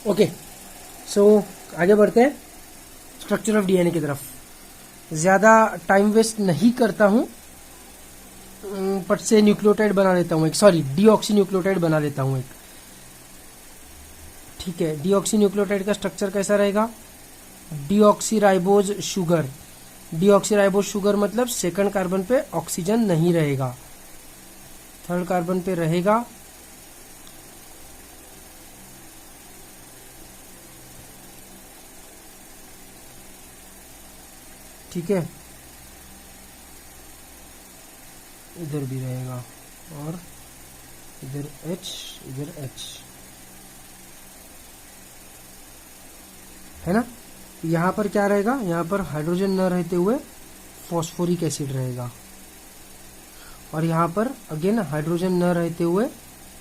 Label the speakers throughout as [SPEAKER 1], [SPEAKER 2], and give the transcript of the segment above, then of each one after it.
[SPEAKER 1] Okay, सो आगे बढ़ते हैं स्ट्रक्चर ऑफ डीएनए की तरफ। ज्यादा टाइम वेस्ट नहीं करता हूं, पट से न्यूक्लियोटाइड बना लेता हूं एक, सॉरी डीऑक्सी न्यूक्लियोटाइड बना लेता हूं एक। ठीक है, डीऑक्सी न्यूक्लियोटाइड का स्ट्रक्चर कैसा रहेगा? Deoxy ribose sugar. Deoxy ribose sugar मतलब सेकंड कार्बन पे ऑक्सीजन नहीं रहेगा, थर्ड कार्बन पे रहेगा। ठीक है, इधर भी रहेगा और इधर H, इधर H, है ना। यहां पर क्या रहेगा? यहां पर हाइड्रोजन न रहते हुए फॉस्फोरिक एसिड रहेगा, और यहां पर अगेन हाइड्रोजन न रहते हुए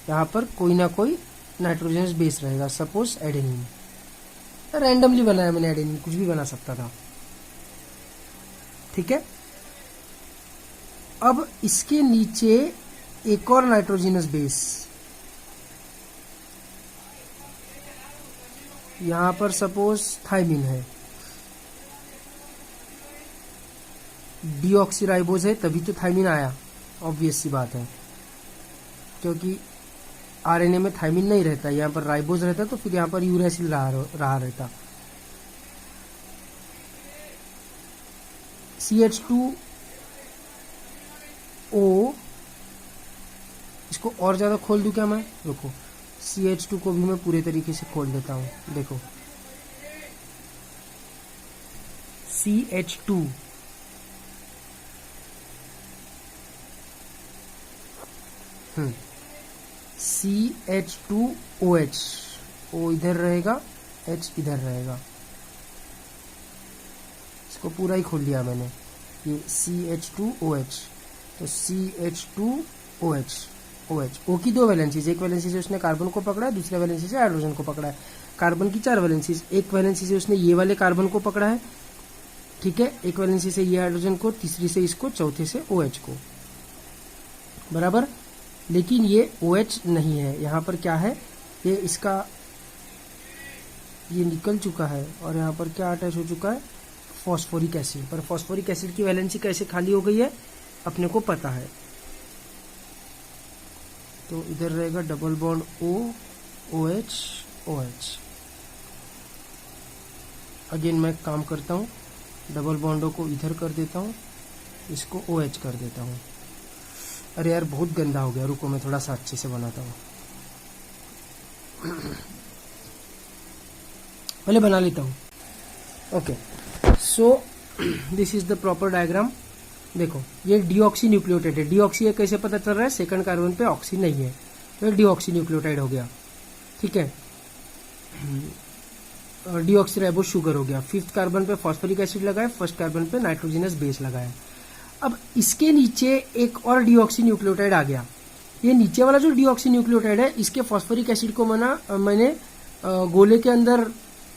[SPEAKER 1] यहां पर कोई ना कोई नाइट्रोजनस बेस रहेगा, सपोज एडेनिन। रैंडमली बनाया मैंने एडेनिन, कुछ भी बना सकता था। ठीक है, अब इसके नीचे एक और नाइट्रोजनस बेस, यहां पर सपोज थाइमिन है, डीऑक्सीराइबोज है, तभी तो थाइमिन आया, ऑब्वियस सी बात है, क्योंकि आरएनए में थाइमिन नहीं रहता, यहां पर राइबोज रहता, तो फिर यहां पर यूरेसिल रहा रहता। CH2O, इसको और ज्यादा खोल दूं क्या मैं? देखो, CH2 को भी मैं पूरे तरीके से खोल देता हूं। देखो CH2, CH2OH, O इधर रहेगा, H इधर रहेगा, इसको पूरा ही खोल दिया मैंने। ये CH2OH, तो CH2OH, OH, O की दो वैलेंसीज, एक वैलेंसी से उसने कार्बन को पकड़ा है, दूसरे वैलेंसी से हाइड्रोजन को पकड़ा है। कार्बन की 4 वैलेंसीज, एक वैलेंसी से उसने ये वाले कार्बन को पकड़ा है, ठीक है, एक वैलेंसी से ये हाइड्रोजन को, तीसरी से इसको, चौथे से OH को, बराबर। लेकिन ये OH नहीं है, यहां पर क्या है? ये इसका ये निकल चुका है, और यहां पर क्या अटैच हो चुका है? Phosphoric acid. पर फॉस्फोरिक एसिड की वैलेंसी कैसे खाली हो गई है अपने को पता है, तो इधर रहेगा double bond O, OH, OH। Again मैं काम करता हूं, डबल बॉन्डों को इधर कर देता हूं, इसको OH कर देता हूं। अरे यार बहुत गंदा हो गया, रुको मैं थोड़ा सा अच्छे से बनाता हूं, पहले बना लेता हूं। Okay, so this is the proper diagram. देखो ये डीऑक्सी न्यूक्लियोटाइड है, डीऑक्सी है कैसे पता चल रहा है? सेकंड कार्बन पे ऑक्सी नहीं है, तो ये डीऑक्सी न्यूक्लियोटाइड हो गया। ठीक है, डीऑक्सीराइबोज शुगर हो गया। फिफ्थ कार्बन पे फॉस्फोरिक एसिड लगाया, फर्स्ट कार्बन पे नाइट्रोजनस बेस लगाया। अब इसके नीचे एक और डीऑक्सी न्यूक्लियोटाइड आ गया। ये नीचे वाला जो डीऑक्सी न्यूक्लियोटाइड है, इसके फॉस्फोरिक एसिड को मैंने गोले के अंदर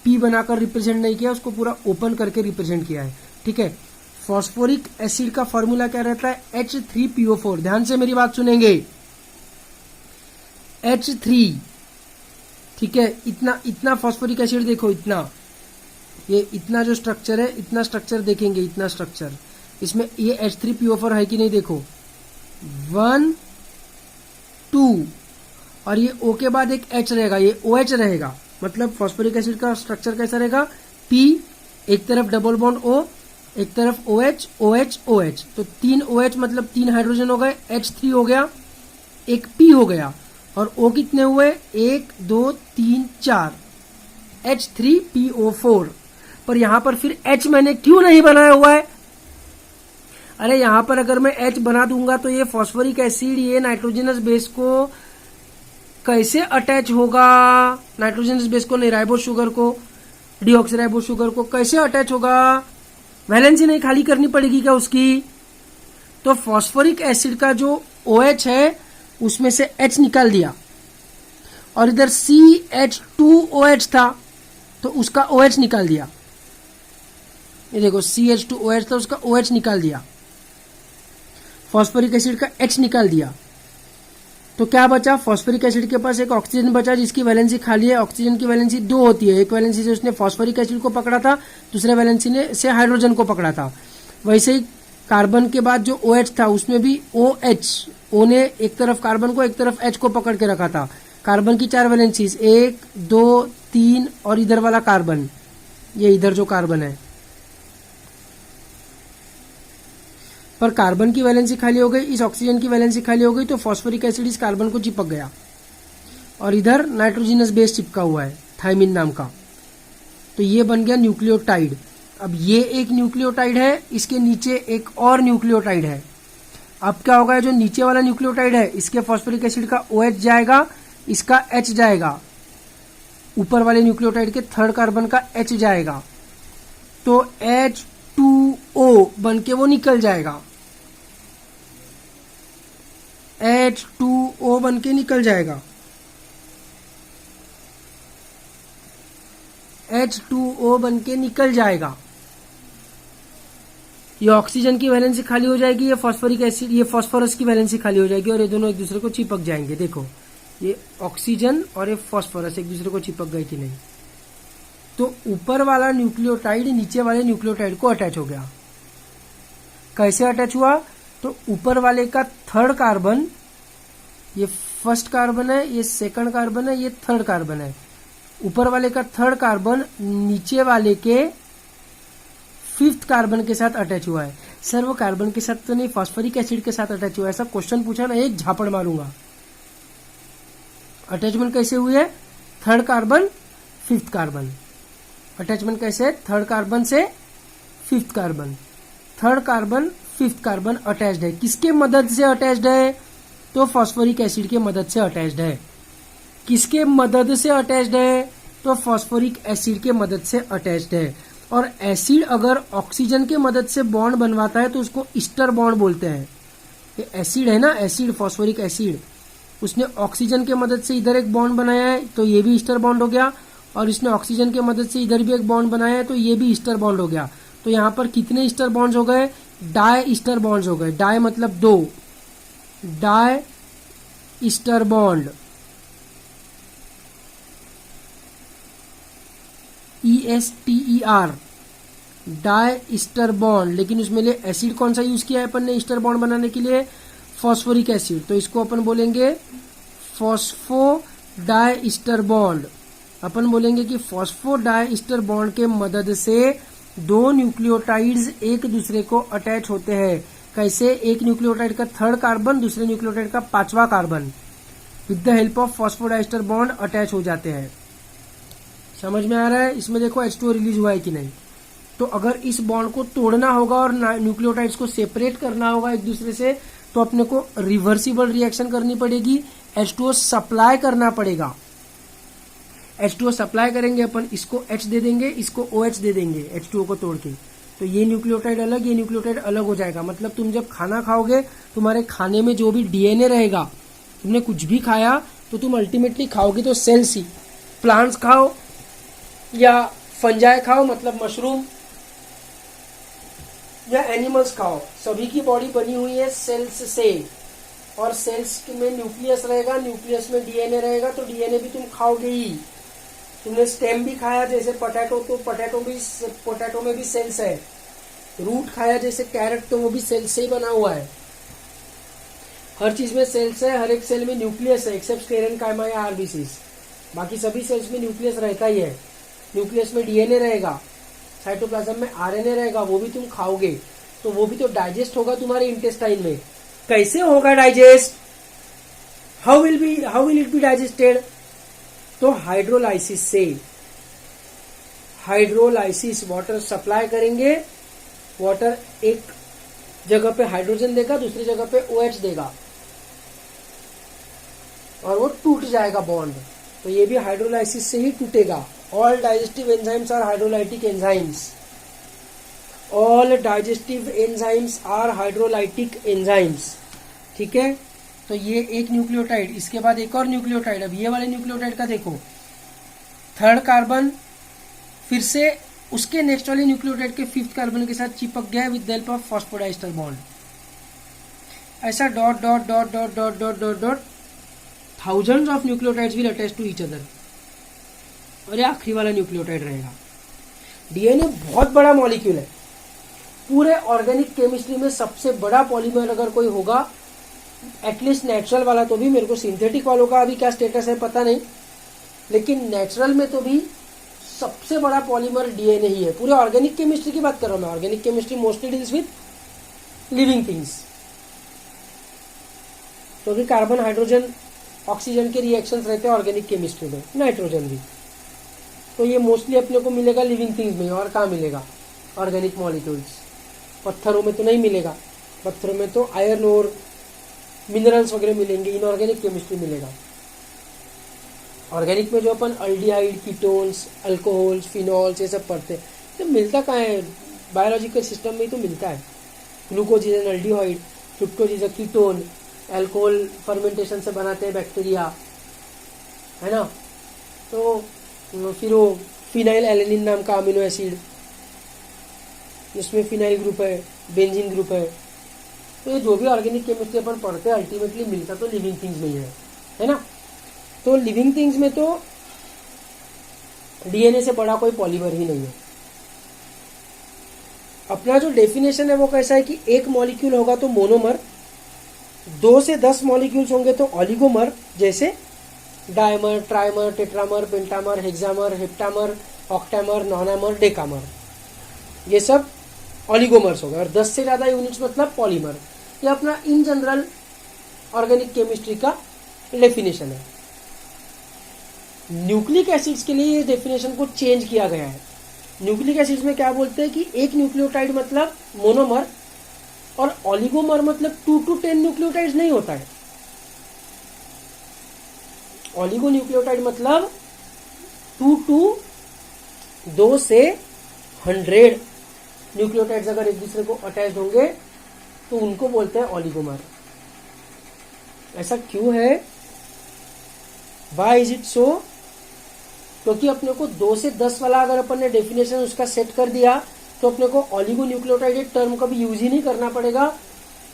[SPEAKER 1] P बनाकर रिप्रेजेंट नहीं किया, उसको पूरा ओपन करके रिप्रेजेंट किया है। ठीक है, फॉस्फोरिक एसिड का फॉर्मूला क्या रहता है? H3PO4। ध्यान से मेरी बात सुनेंगे, H3। ठीक है, इतना फॉस्फोरिक एसिड देखो, इतना, ये इतना जो स्ट्रक्चर है, इतना स्ट्रक्चर देखेंगे, इतना स्ट्रक्चर, इसमें ये H3PO4 है कि नहीं? देखो 1 2, और ये O के बाद एक H रहेगा, ये OH रहेगा। मतलब फॉस्फोरिक एसिड का स्ट्रक्चर कैसा रहेगा? P, एक तरफ डबल बॉन्ड O, एक तरफ OH, OH, OH, तो 3 OH मतलब 3 हाइड्रोजन हो गए, H3 हो गया, एक P हो गया, और O कितने हुए? 1 2 3 4, H3PO4। पर यहां पर फिर H मैंने क्यों नहीं बनाया हुआ है? अरे यहां पर अगर मैं H बना दूंगा तो ये फॉस्फोरिक एसिड ये नाइट्रोजनस बेस को कैसे अटैच होगा? नाइट्रोजनस बेस को नहीं, राइबोज शुगर को, डीऑक्सीराइबोज शुगर को कैसे अटैच होगा? वैलेंसी नहीं खाली करनी पड़ेगी क्या उसकी? तो फॉस्फोरिक एसिड का जो OH है उसमें से H निकाल दिया, और इधर CH2OH था तो उसका OH निकाल दिया। ये देखो CH2OH था, उसका OH निकाल दिया, फॉस्फोरिक एसिड का H निकाल दिया। तो क्या बचा, फॉस्फोरिक एसिड के पास एक ऑक्सीजन बचा जिसकी वैलेंसी खाली है। ऑक्सीजन की वैलेंसी 2 होती है, एक वैलेंसी से उसने फॉस्फोरिक एसिड को पकड़ा था, दूसरे वैलेंसी ने से हाइड्रोजन को पकड़ा था। वैसे ही कार्बन के बाद जो OH था उसमें भी OH, O ने एक तरफ कार्बन को एक तरफ H को पकड़ के रखा था। कार्बन की 4 वैलेंसीज, 1 2 3 और इधर वाला कार्बन, ये इधर जो कार्बन है, पर कार्बन की वैलेंसी खाली हो गई, इस ऑक्सीजन की वैलेंसी खाली हो गई, तो फॉस्फोरिक एसिड इस कार्बन को चिपक गया और इधर नाइट्रोजिनस बेस चिपका हुआ है थायमिन नाम का। तो ये बन गया न्यूक्लियोटाइड। अब ये एक न्यूक्लियोटाइड है, इसके नीचे एक और न्यूक्लियोटाइड है। अब क्या होगा, जो नीचे वाला न्यूक्लियोटाइड है इसके फॉस्फोरिक एसिड का OH जाएगा, इसका H जाएगा, ऊपर वाले न्यूक्लियोटाइड के थर्ड कार्बन का H जाएगा, तो H2O बन के वो निकल जाएगा, H2O बन के निकल जाएगा। H2O बन के निकल जाएगा। ये ऑक्सीजन की वैलेंसी खाली हो जाएगी, ये फॉस्फोरिक एसिड, ये फॉस्फोरस की वैलेंसी खाली हो जाएगी और ये दोनों एक दूसरे को चिपक जाएंगे। देखो ये ऑक्सीजन और ये फॉस्फोरस एक दूसरे को चिपक गए कि नहीं। तो ऊपर वाला न्यूक्लियोटाइड नीचे वाले न्यूक्लियोटाइड को अटैच हो गया। कैसे अटैच हुआ, तो ऊपर वाले का थर्ड कार्बन, ये फर्स्ट कार्बन है, ये सेकंड कार्बन है, ये थर्ड कार्बन है। ऊपर वाले का थर्ड कार्बन नीचे वाले के फिफ्थ कार्बन के साथ अटैच हुआ है। सर वो कार्बन के साथ तो नहीं, फॉस्फोरिक एसिड के साथ अटैच हुआ है। ऐसा क्वेश्चन पूछा ना, एक झापड़ मारूंगा। अटैचमेंट कैसे हुई है, third carbon fifth carbon. Attachment कैसे है, थर्ड कार्बन से fifth carbon, third carbon fifth carbon attached है। किसके मदद से अटैच्ड है, तो फॉस्फोरिक एसिड के मदद से अटैच्ड है। किसके मदद से अटैच्ड है, तो फॉस्फोरिक एसिड के मदद से अटैच्ड है। और एसिड अगर ऑक्सीजन के मदद से बॉन्ड बनवाता है तो उसको ईस्टर बॉन्ड बोलते हैं। ये एसिड है ना, एसिड फॉस्फोरिक एसिड, उसने ऑक्सीजन के मदद से इधर एक बॉन्ड बनाया है तो ये भी ईस्टर बॉन्ड हो गया, और इसने ऑक्सीजन के मदद से इधर भी एक बॉन्ड बनाया है तो ये भी ईस्टर बॉन्ड हो गया। तो यहाँ पर कितने ईस्टर बॉन्ड्स हो गए, डाई ईस्टर बॉन्ड्स हो गए। डाई मतलब 2, di ester bond, ESTER, di ester bond. लेकिन उसमें लिए एसिड कौन सा यूज किया है अपन ने ईस्टर बॉन्ड बनाने के लिए, फॉस्फोरिक एसिड। तो इसको अपन बोलेंगे फॉस्फो डाई ईस्टर बॉन्ड। अपन बोलेंगे कि फॉस्फो डाई ईस्टर बॉन्ड के मदद से दो न्यूक्लियोटाइड्स एक दूसरे को अटैच होते हैं। कैसे, एक न्यूक्लियोटाइड का थर्ड कार्बन दूसरे न्यूक्लियोटाइड का पांचवा carbon with the help of phosphodiester bond attach हो जाते हैं। समझ में आ रहा है। इसमें देखो H2O रिलीज हुआ है कि नहीं। तो अगर इस बॉन्ड को तोड़ना होगा और न्यूक्लियोटाइड्स को सेपरेट करना होगा एक दूसरे से, तो अपने को रिवर्सिबल रिएक्शन करनी पड़ेगी, H2O सप्लाई करना पड़ेगा। H2O सप्लाई करेंगे अपन, इसको H दे देंगे, इसको OH दे देंगे H2O को तोड़ के, तो ये न्यूक्लियोटाइड अलग, ये न्यूक्लियोटाइड अलग हो जाएगा। मतलब तुम जब खाना खाओगे, तुम्हारे खाने में जो भी DNA रहेगा, तुमने कुछ भी खाया तो तुम अल्टीमेटली खाओगे तो सेल्स ही। प्लांट्स खाओ या फंजाई खाओ, मतलब मशरूम, या एनिमल्स खाओ, सभी की बॉडी बनी हुई है सेल्स से। और सेल्स में न्यूक्लियस रहेगा, न्यूक्लियस में DNA रहेगा, तो DNA भी तुम खाओगे ही। तुमने स्टेम भी खाया जैसे पोटैटो, तो पोटैटो में भी सेल्स है। रूट खाया जैसे कैरेट, तो वो भी सेल्स से ही बना हुआ है। हर चीज में सेल्स है, हर एक सेल में न्यूक्लियस है एक्सेप्ट स्क्लेरेनकाइमा या आरबीसीज। बाकी सभी सेल्स में न्यूक्लियस रहता ही है। न्यूक्लियस में DNA रहेगा, साइटोप्लाज्म में RNA रहेगा, वो भी तुम खाओगे, तो वो भी तो डाइजेस्ट होगा तुम्हारे इंटेस्टाइन में। कैसे होगा digest, how will it be digested, तो हाइड्रोलाइसिस से। हाइड्रोलाइसिस, वाटर सप्लाई करेंगे, वाटर एक जगह पे हाइड्रोजन देगा, दूसरी जगह पे OH देगा, और वो टूट जाएगा बॉन्ड। तो ये भी हाइड्रोलाइसिस से ही टूटेगा। All digestive enzymes are hydrolytic enzymes. All digestive enzymes are hydrolytic enzymes. ठीक है, तो ये एक न्यूक्लियोटाइड, इसके बाद एक और न्यूक्लियोटाइड। अब ये वाले न्यूक्लियोटाइड का देखो, थर्ड कार्बन फिर से उसके नेक्स्ट वाले न्यूक्लियोटाइड के फिफ्थ कार्बन के साथ चिपक गया with the help of phosphodiester bond. ऐसा dot dot dot dot dot dot dot dot thousands of nucleotides will attach to each other, और ये आखिरी वाला न्यूक्लियोटाइड रहेगा। डीएनए बहुत बड़ा मॉलिक्यूल है, पूरे ऑर्गेनिक केमिस्ट्री में सबसे बड़ा पॉलीमर अगर कोई होगा, एटलीस्ट नेचुरल वाला, तो भी, मेरे को सिंथेटिक वालों का अभी क्या स्टेटस है पता नहीं, लेकिन नेचुरल में तो भी सबसे बड़ा पॉलीमर डीएनए ही है। पूरे ऑर्गेनिक केमिस्ट्री की बात कर रहा हूं मैं। Organic chemistry mostly deals with living things, क्योंकि कार्बन, हाइड्रोजन, ऑक्सीजन के रिएक्शंस रहते हैं ऑर्गेनिक केमिस्ट्री में, नाइट्रोजन भी, तो ये मोस्टली अपने को मिलेगा लिविंग थिंग्स में। और कहाँ मिलेगा ऑर्गेनिक मॉलिक्यूल्स? पत्थरों में तो नहीं मिलेगा, पत्थरों में तो आयरन और मिनरल्स वगैरह मिलेंगे, इनऑर्गेनिक केमिस्ट्री मिलेगा। ऑर्गेनिक में जो अपन अल्डिहाइड, कीटोन्स, अल्कोहल्स, फिनॉल्स ये सब पढ़ते हैं, तो मिलता कहाँ है? बायोलॉजिकल सिस्टम में ही तो मिलता है। Glucose is an aldehyde, fructose is a ketone, alcohol fermentation से बनाते हैं बैक्टीरिया, है ना। तो फिर वो फिनाइल एलेनिन नाम का अमीनो एसिड, इसमें फिनाइल ग्रुप है, बेंजीन ग्रुप है। तो ये जो भी ऑर्गेनिक केमिस्ट्री अपन पढ़ते हैं अल्टीमेटली मिलता तो लिविंग थिंग्स में ही है ना। तो लिविंग थिंग्स में तो डीएनए से बड़ा कोई पॉलीमर ही नहीं है। अपना जो डेफिनेशन है वो कैसा है कि एक मॉलिक्यूल होगा तो मोनोमर, 2 से 10 मॉलिक्यूल्स होंगे तो ऑलिगोमर, जैसे dimer, trimer, tetramer, pentamer, hexamer, heptamer, octamer, nonamer, decamer, ये सब ऑलिगोमर्स हो गए। और 10 से ज्यादा यूनिट्स मतलब पॉलीमर। ये अपना इन जनरल ऑर्गेनिक केमिस्ट्री का डेफिनेशन है। न्यूक्लिक एसिड्स के लिए इस डेफिनेशन को चेंज किया गया है। न्यूक्लिक एसिड्स में क्या बोलते हैं कि एक न्यूक्लियोटाइड मतलब मोनोमर, और ऑलिगोमर मतलब 2 to 10 न्यूक्लियोटाइड्स नहीं होता है। ऑलिगो न्यूक्लियोटाइड मतलब 2 से 100 न्यूक्लियोटाइड्स अगर एक दूसरे को अटैच होंगे तो उनको बोलते हैं ऑलिगोमर। ऐसा क्यों है? Why is it so? क्योंकि अपने को 2 से 10 वाला अगर अपन ने डेफिनेशन उसका सेट कर दिया तो अपने को ऑलिगो न्यूक्लियोटाइड टर्म का भी यूज ही नहीं करना पड़ेगा,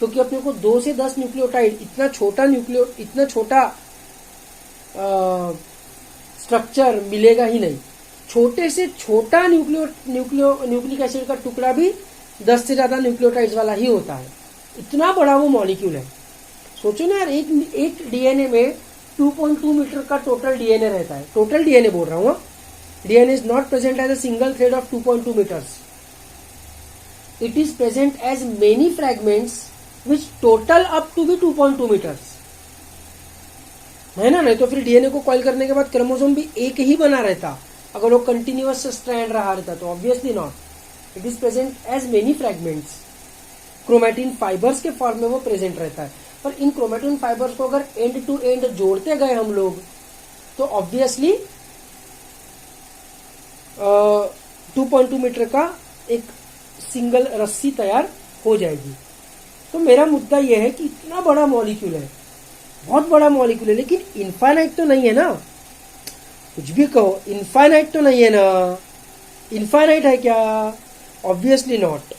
[SPEAKER 1] क्योंकि अपने को 2 से 10 न्यूक्लियोटाइड, इतना छोटा स्ट्रक्चर मिलेगा ही नहीं। छोटे से छोटा न्यूक्लिक एसिड का टुकड़ा भी 10 से ज्यादा न्यूक्लियोटाइड्स वाला ही होता है। इतना बड़ा वो मॉलिक्यूल है। सोचो ना यार, एक डीएनए में 2.2 मीटर का टोटल डीएनए रहता है। टोटल डीएनए बोल रहा हूं। DNA is not present as a single thread of 2.2 metres. It is present as many fragments which total up to be 2.2 metres, है ना। नहीं तो फिर डीएनए को कॉइल करने के बाद क्रोमोसोम भी एक ही बना रहता अगर वो कंटिन्यूअस स्ट्रैंड रहा रहता तो। Obviously not. It is present as many fragments. Chromatin fibres के फॉर्म में वो प्रेजेंट रहता है। पर इन क्रोमैटिन फाइबर्स को अगर एंड टू एंड जोड़ते गए हम लोग तो ऑब्वियसली 2.2 मीटर का एक सिंगल रस्सी तैयार हो जाएगी। तो मेरा मुद्दा यह है कि इतना बड़ा मॉलिक्यूल है, बहुत बड़ा मॉलिक्यूल है, लेकिन इनफाइनाइट तो नहीं है ना। कुछ भी कहो, इनफाइनाइट तो नहीं है ना। इनफाइनाइट है क्या? Obviously not.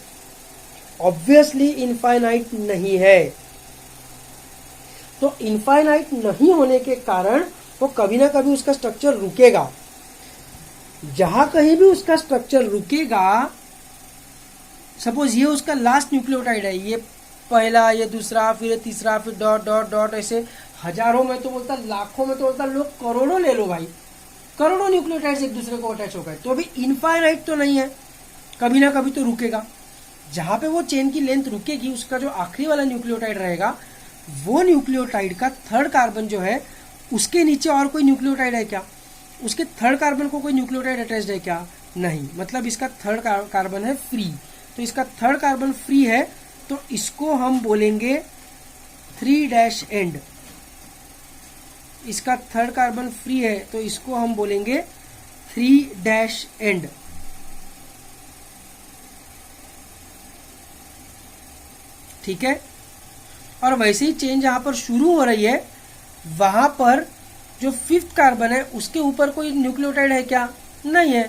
[SPEAKER 1] ऑब्वियसली इनफाइनाइट नहीं है। तो इनफाइनाइट नहीं होने के कारण वो कभी ना कभी उसका स्ट्रक्चर रुकेगा। जहां कहीं भी उसका स्ट्रक्चर रुकेगा, सपोज ये उसका लास्ट न्यूक्लियोटाइड है, ये पहला, ये दूसरा, फिर तीसरा, फिर डॉट डॉट डॉट, ऐसे हजारों में तो बोलता, लाखों में तो बोलता, लोग करोड़ों ले लो भाई, करोड़ों न्यूक्लियोटाइड्स एक दूसरे को अटैच हो गए, तो अभी इनफाइनाइट तो नहीं है, कभी ना कभी तो रुकेगा। जहां पे वो चेन की लेंथ रुकेगी, उसका जो आखिरी वाला न्यूक्लियोटाइड रहेगा, वो न्यूक्लियोटाइड का थर्ड कार्बन जो है, उसके नीचे और कोई न्यूक्लियोटाइड है क्या? उसके थर्ड कार्बन को कोई न्यूक्लियोटाइड अटैच्ड है क्या? नहीं। मतलब इसका थर्ड कार्बन है फ्री। तो इसका थर्ड कार्बन फ्री है, तो इसको हम बोलेंगे 3' एंड। इसका थर्ड कार्बन फ्री है तो इसको हम बोलेंगे 3' एंड। ठीक है। और वैसे ही चेन जहां पर शुरू हो रही है, वहां पर जो फिफ्थ कार्बन है उसके ऊपर कोई न्यूक्लियोटाइड है क्या? नहीं है।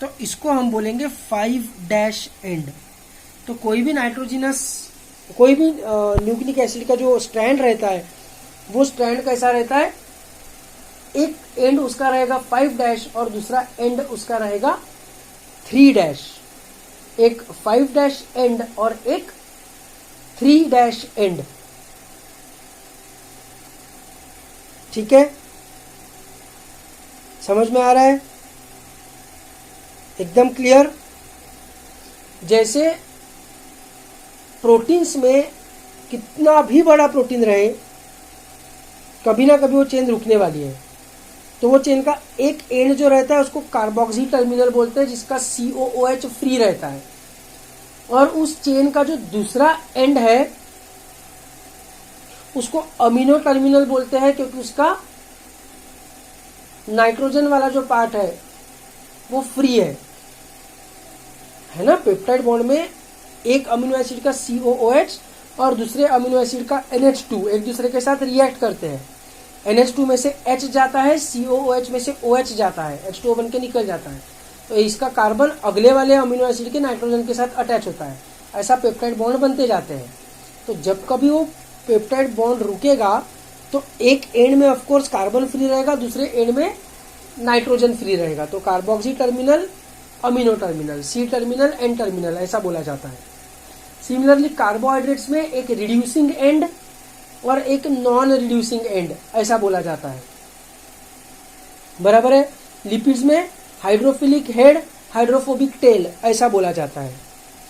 [SPEAKER 1] तो इसको हम बोलेंगे 5' एंड। तो कोई भी नाइट्रोजिनस, कोई भी न्यूक्लिक एसिड का जो स्ट्रैंड रहता है, वो स्ट्रैंड कैसा रहता है? एक एंड उसका रहेगा 5' और दूसरा एंड उसका रहेगा 3'। एक 5' एंड और एक 3' एंड। ठीक है, समझ में आ रहा है? एकदम क्लियर। जैसे प्रोटीन्स में कितना भी बड़ा प्रोटीन रहे, कभी ना कभी वो चेन रुकने वाली है। तो वो चेन का एक एंड जो रहता है उसको कार्बोक्सी टर्मिनल बोलते हैं, जिसका COOH फ्री रहता है। और उस चेन का जो दूसरा एंड है उसको अमीनो टर्मिनल बोलते हैं, क्योंकि उसका नाइट्रोजन वाला जो पार्ट है वो फ्री है ना। पेप्टाइड बॉन्ड में एक अमीनो एसिड का COOH और दूसरे अमीनो एसिड का NH2 एक दूसरे के साथ रिएक्ट करते हैं। NH2 में से H जाता है, COOH में से OH जाता है, H2O बन के निकल जाता है। तो इसका कार्बन अगले वाले अमीनो एसिड के नाइट्रोजन के साथ अटैच होता है। ऐसा पेप्टाइड बॉन्ड बनते जाते हैं। तो जब कभी वो पेप्टाइड बॉन्ड रुकेगा तो एक एंड में ऑफकोर्स कार्बन फ्री रहेगा, दूसरे एंड में नाइट्रोजन फ्री रहेगा। तो carboxy terminal, amino terminal, C terminal, N terminal ऐसा बोला जाता है। सिमिलरली कार्बोहाइड्रेट्स में एक रिड्यूसिंग एंड और एक नॉन रिड्यूसिंग एंड ऐसा बोला जाता है। बराबर है। लिपिड्स में हाइड्रोफिलिक हेड, हाइड्रोफोबिक टेल ऐसा बोला जाता है।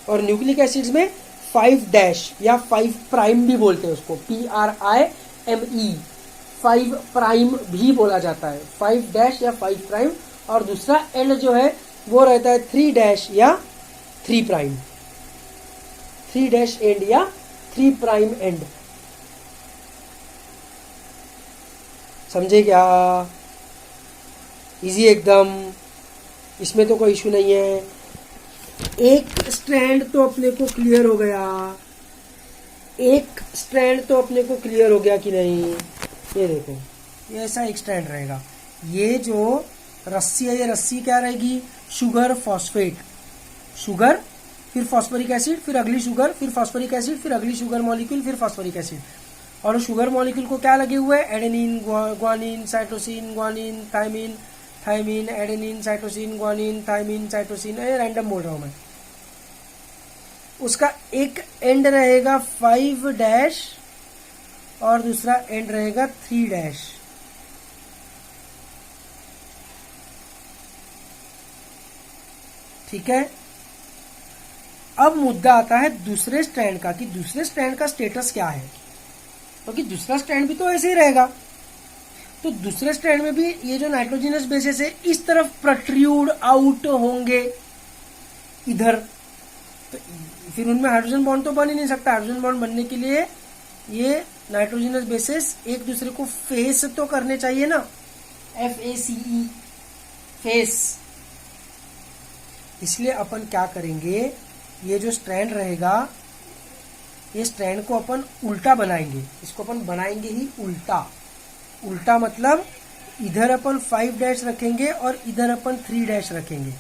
[SPEAKER 1] और न्यूक्लिक एसिड्स में 5' या 5' भी बोलते हैं उसको, PRIME 5' भी बोला जाता है। 5' या 5'। और दूसरा एंड जो है वो रहता है 3' या 3'। 3' एंड या 3' एंड। समझे क्या? इजी एकदम, इसमें तो कोई इशू नहीं है। एक स्ट्रैंड तो अपने को क्लियर हो गया। एक स्ट्रैंड तो अपने को क्लियर हो गया कि नहीं? ये देखो, ये ऐसा एक स्ट्रैंड रहेगा। ये जो रस्सी है, ये रस्सी क्या रहेगी? Sugar phosphate. शुगर, फिर फॉस्फोरिक एसिड, फिर अगली शुगर, फिर फॉस्फोरिक एसिड, फिर अगली शुगर मॉलिक्यूल, फिर फॉस्फोरिक एसिड। और शुगर मॉलिक्यूल को क्या लगे हुए हैं? Adenine, guanine, cytosine, guanine, thymine, thymine, adenine, cytosine, guanine, thymine, cytosine. Random बोल रहा हूं मैं। उसका एक एंड रहेगा 5' और दूसरा एंड रहेगा 3'। ठीक है। अब मुद्दा आता है दूसरे स्ट्रैंड का, कि दूसरे स्ट्रैंड का स्टेटस क्या है, क्योंकि दूसरा स्ट्रैंड भी तो ऐसे ही रहेगा। तो दूसरे स्ट्रैंड में भी ये जो नाइट्रोजनस बेसेस है इस तरफ प्रोट्रूड आउट होंगे इधर। तो फिर उनमें हाइड्रोजन बॉन्ड तो बन ही नहीं सकता। हाइड्रोजन बॉन्ड बनने के लिए ये नाइट्रोजनस बेसेस एक दूसरे को फेस तो करने चाहिए ना, FACE, फेस। इसलिए अपन क्या करेंगे, ये जो स्ट्रैंड रहेगा, ये स्ट्रैंड को अपन उल्टा बनाएंगे। इसको अपन बनाएंगे ही उल्टा। उल्टा मतलब इधर अपन 5' रखेंगे और इधर अपन 3' रखेंगे।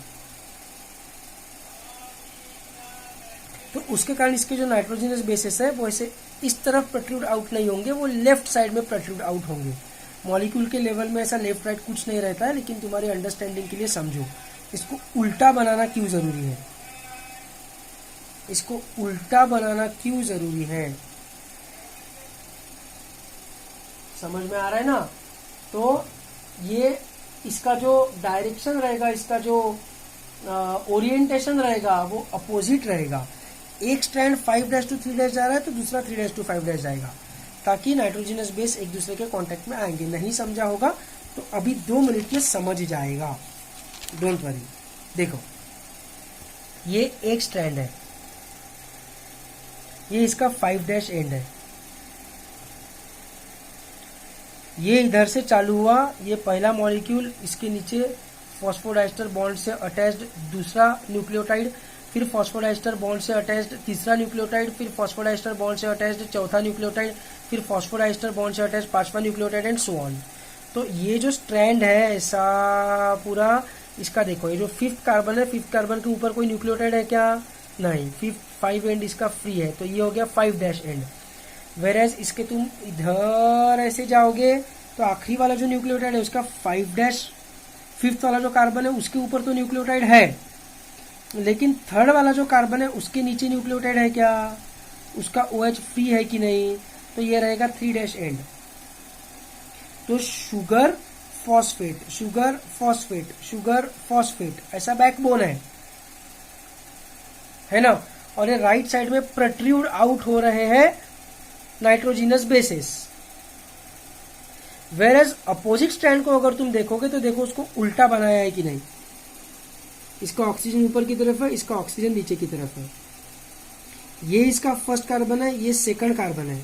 [SPEAKER 1] तो उसके कारण इसके जो नाइट्रोजनस बेसेस है वो ऐसे इस तरफ प्रोट्रूड आउट नहीं होंगे, वो लेफ्ट साइड में प्रोट्रूड आउट होंगे। मॉलिक्यूल के लेवल में ऐसा लेफ्ट राइट कुछ नहीं रहता है, लेकिन तुम्हारी अंडरस्टैंडिंग के लिए समझो, इसको उल्टा बनाना क्यों जरूरी है। इसको उल्टा बनाना क्यों जरूरी है, समझ में आ रहा है ना? तो ये इसका जो डायरेक्शन रहेगा, इसका जो ओरिएंटेशन रहेगा वो अपोजिट रहेगा। एक स्ट्रैंड 5' to 3' जा रहा है तो दूसरा 3' to 5' जाएगा, ताकि नाइट्रोजनस बेस एक दूसरे के कांटेक्ट में आएंगे। नहीं समझा होगा तो अभी 2 मिनट में समझ जाएगा, डोंट वरी। देखो, ये एक स्ट्रैंड है, ये इसका 5' एंड है। ये इधर से चालू हुआ, ये पहला मॉलिक्यूल, इसके नीचे फॉस्फोडाइस्टर बॉन्ड से अटैच्ड दूसरा न्यूक्लियोटाइड, फिर फॉस्फोडाइस्टर बॉन्ड से अटैच्ड तीसरा न्यूक्लियोटाइड, फिर फॉस्फोडाइस्टर बॉन्ड से अटैच्ड चौथा न्यूक्लियोटाइड, फिर फॉस्फोडाइस्टर बॉन्ड से अटैच्ड पांचवा न्यूक्लियोटाइड एंड सो ऑन। तो ये जो स्ट्रैंड है ऐसा पूरा, इसका देखो, ये जो 5th कार्बन है, 5th कार्बन के ऊपर कोई न्यूक्लियोटाइड है क्या? नहीं। 5 एंड इसका फ्री है, तो ये हो गया 5' एंड। वेरेज इसके तुम इधर ऐसे जाओगे तो आखिरी वाला जो न्यूक्लियोटाइड है उसका 5' फिफ्थ वाला जो कार्बन है उसके ऊपर तो न्यूक्लियोटाइड है, लेकिन थर्ड वाला जो कार्बन है उसके नीचे न्यूक्लियोटाइड है क्या, उसका OH फ्री है कि नहीं, तो ये रहेगा 3' एंड। तो sugar phosphate, sugar phosphate, sugar phosphate, ऐसा बैकबोन है ना। और ये राइट साइड में प्रोट्रूड आउट हो रहे हैं nitrogenous basis. Whereas opposite strand को अगर तुम देखोगे तो देखो उसको उल्टा बनाया है कि नहीं, इसका ऑक्सीजन ऊपर की तरफ है, इसका ऑक्सीजन नीचे की तरफ है। ये इसका फर्स्ट कार्बन है, ये सेकंड कार्बन है,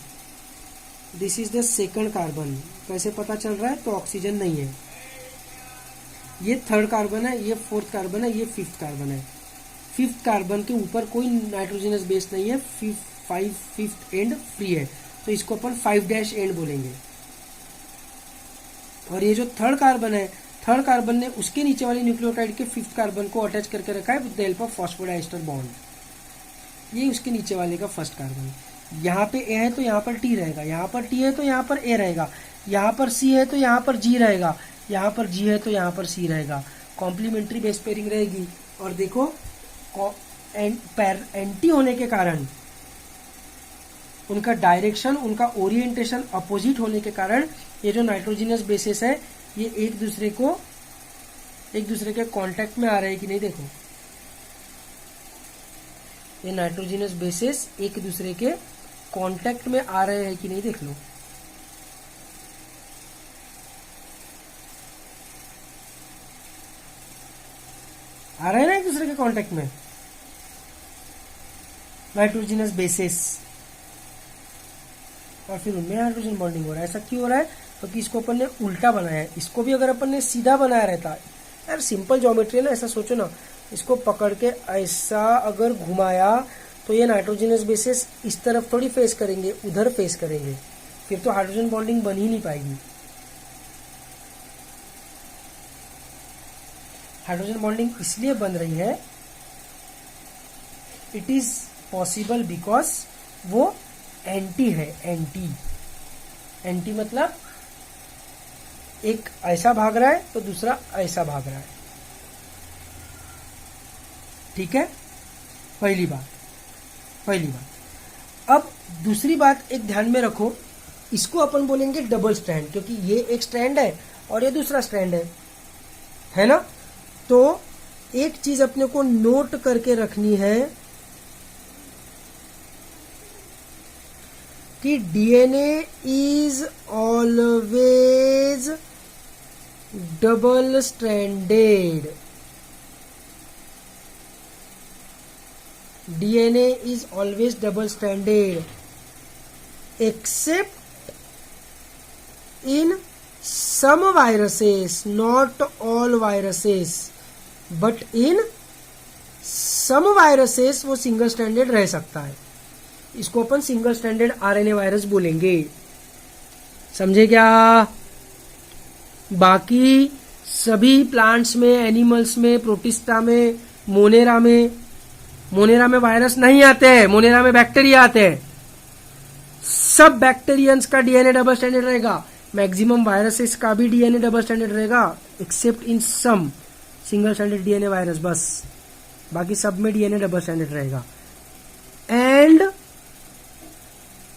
[SPEAKER 1] this is the second carbon. कैसे पता चल रहा है, तो ऑक्सीजन नहीं है। ये थर्ड कार्बन है, ये फोर्थ कार्बन है, ये फिफ्थ कार्बन है। फिफ्थ कार्बन के ऊपर कोई नाइट्रोजनस बेस नहीं है, फिफ्थ एंड फ्री है, तो इसको अपन 5' एंड बोलेंगे। और ये जो थर्ड कार्बन है, थर्ड कार्बन ने उसके नीचे वाली न्यूक्लियोटाइड के फिफ्थ कार्बन को अटैच करके रखा है with the help of phosphodiester bond. ये उसके नीचे वाले का फर्स्ट कार्बन। यहाँ पे ए है तो यहाँ पर टी रहेगा, यहाँ पर टी है तो यहाँ पर ए रहेगा, यहाँ पर सी है तो यहाँ पर जी रहेगा, यहाँ पर जी है तो यहाँ पर सी रहेगा। कॉम्प्लीमेंट्री बेस पेयरिंग रहेगी। और देखो एंटी होने के कारण, उनका डायरेक्शन, उनका ओरिएंटेशन अपोजिट होने के कारण ये जो नाइट्रोजिनस बेसिस है ये एक दूसरे के कांटेक्ट में आ रहे हैं कि नहीं। देखो ये नाइट्रोजिनस बेसिस एक दूसरे के कांटेक्ट में आ रहे हैं कि नहीं, देख लो। आ रहे हैं ना एक दूसरे के कांटेक्ट में नाइट्रोजिनस बेसिस, और फिर उनमें हाइड्रोजन बॉन्डिंग हो रहा है। ऐसा क्यों हो रहा है, क्योंकि इसको अपन ने उल्टा बनाया है। इसको भी अगर अपन ने सीधा बनाया रहता, यार सिंपल ज्योमेट्री है ना, ऐसा सोचो ना, इसको पकड़ के ऐसा अगर घुमाया तो ये नाइट्रोजनस बेसिस इस तरफ थोड़ी फेस करेंगे, उधर फेस करेंगे, फिर तो हाइड्रोजन बॉन्डिंग बन ही नहीं पाएगी। हाइड्रोजन बॉन्डिंग इसलिए बन रही है, इट इज पॉसिबल बिकॉज वो एंटी है। एंटी मतलब एक ऐसा भाग रहा है तो दूसरा ऐसा भाग रहा है, ठीक है। पहली बात। अब दूसरी बात एक ध्यान में रखो, इसको अपन बोलेंगे डबल स्ट्रैंड, क्योंकि ये एक स्ट्रैंड है और ये दूसरा स्ट्रैंड है ना। तो एक चीज अपने को नोट करके रखनी है कि DNA is always double stranded. DNA is always double stranded except in some viruses, not all viruses, but in some viruses वो सिंगल स्ट्रैंडेड रह सकता है। इसको अपन सिंगल स्ट्रैंडेड RNA वायरस बोलेंगे, समझे क्या। बाकी सभी प्लांट्स में, एनिमल्स में, प्रोटिस्टा में, मोनेरा में वायरस नहीं आते हैं, मोनेरा में बैक्टीरिया आते हैं। सब बैक्टीरियंस का डीएनए डबल स्टैंडर्ड रहेगा, मैक्सिमम वायरसेस का भी डीएनए डबल स्टैंडर्ड रहेगा, except in some single standard DNA virus, बस बाकी सब में डीएनए डबल स्टैंडर्ड रहेगा। And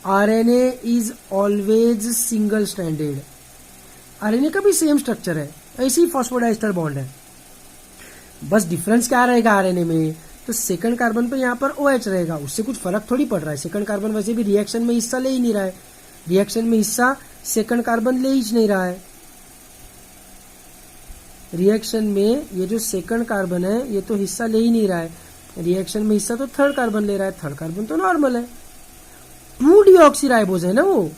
[SPEAKER 1] RNA is always single standard. RNA का भी सेम स्ट्रक्चर है, ऐसे ही फॉस्फोडाइस्टर बॉन्ड है, बस डिफरेंस क्या रहेगा आरएनए में, तो सेकंड कार्बन पे यहाँ पर OH रहेगा, उससे कुछ फर्क थोड़ी पड़ रहा है। सेकंड कार्बन वैसे भी रिएक्शन में हिस्सा ले ही नहीं रहा है, रिएक्शन में हिस्सा सेकंड कार्बन ले ही नहीं रहा है। रिएक्शन में ये जो सेकंड कार्बन है ये तो हिस्सा ले ही नहीं रहा है, रिएक्शन में हिस्सा तो थर्ड कार्बन ले रहा है। थर्ड कार्बन तो नॉर्मल है, 2-डीऑक्सीराइबोज है ना वो,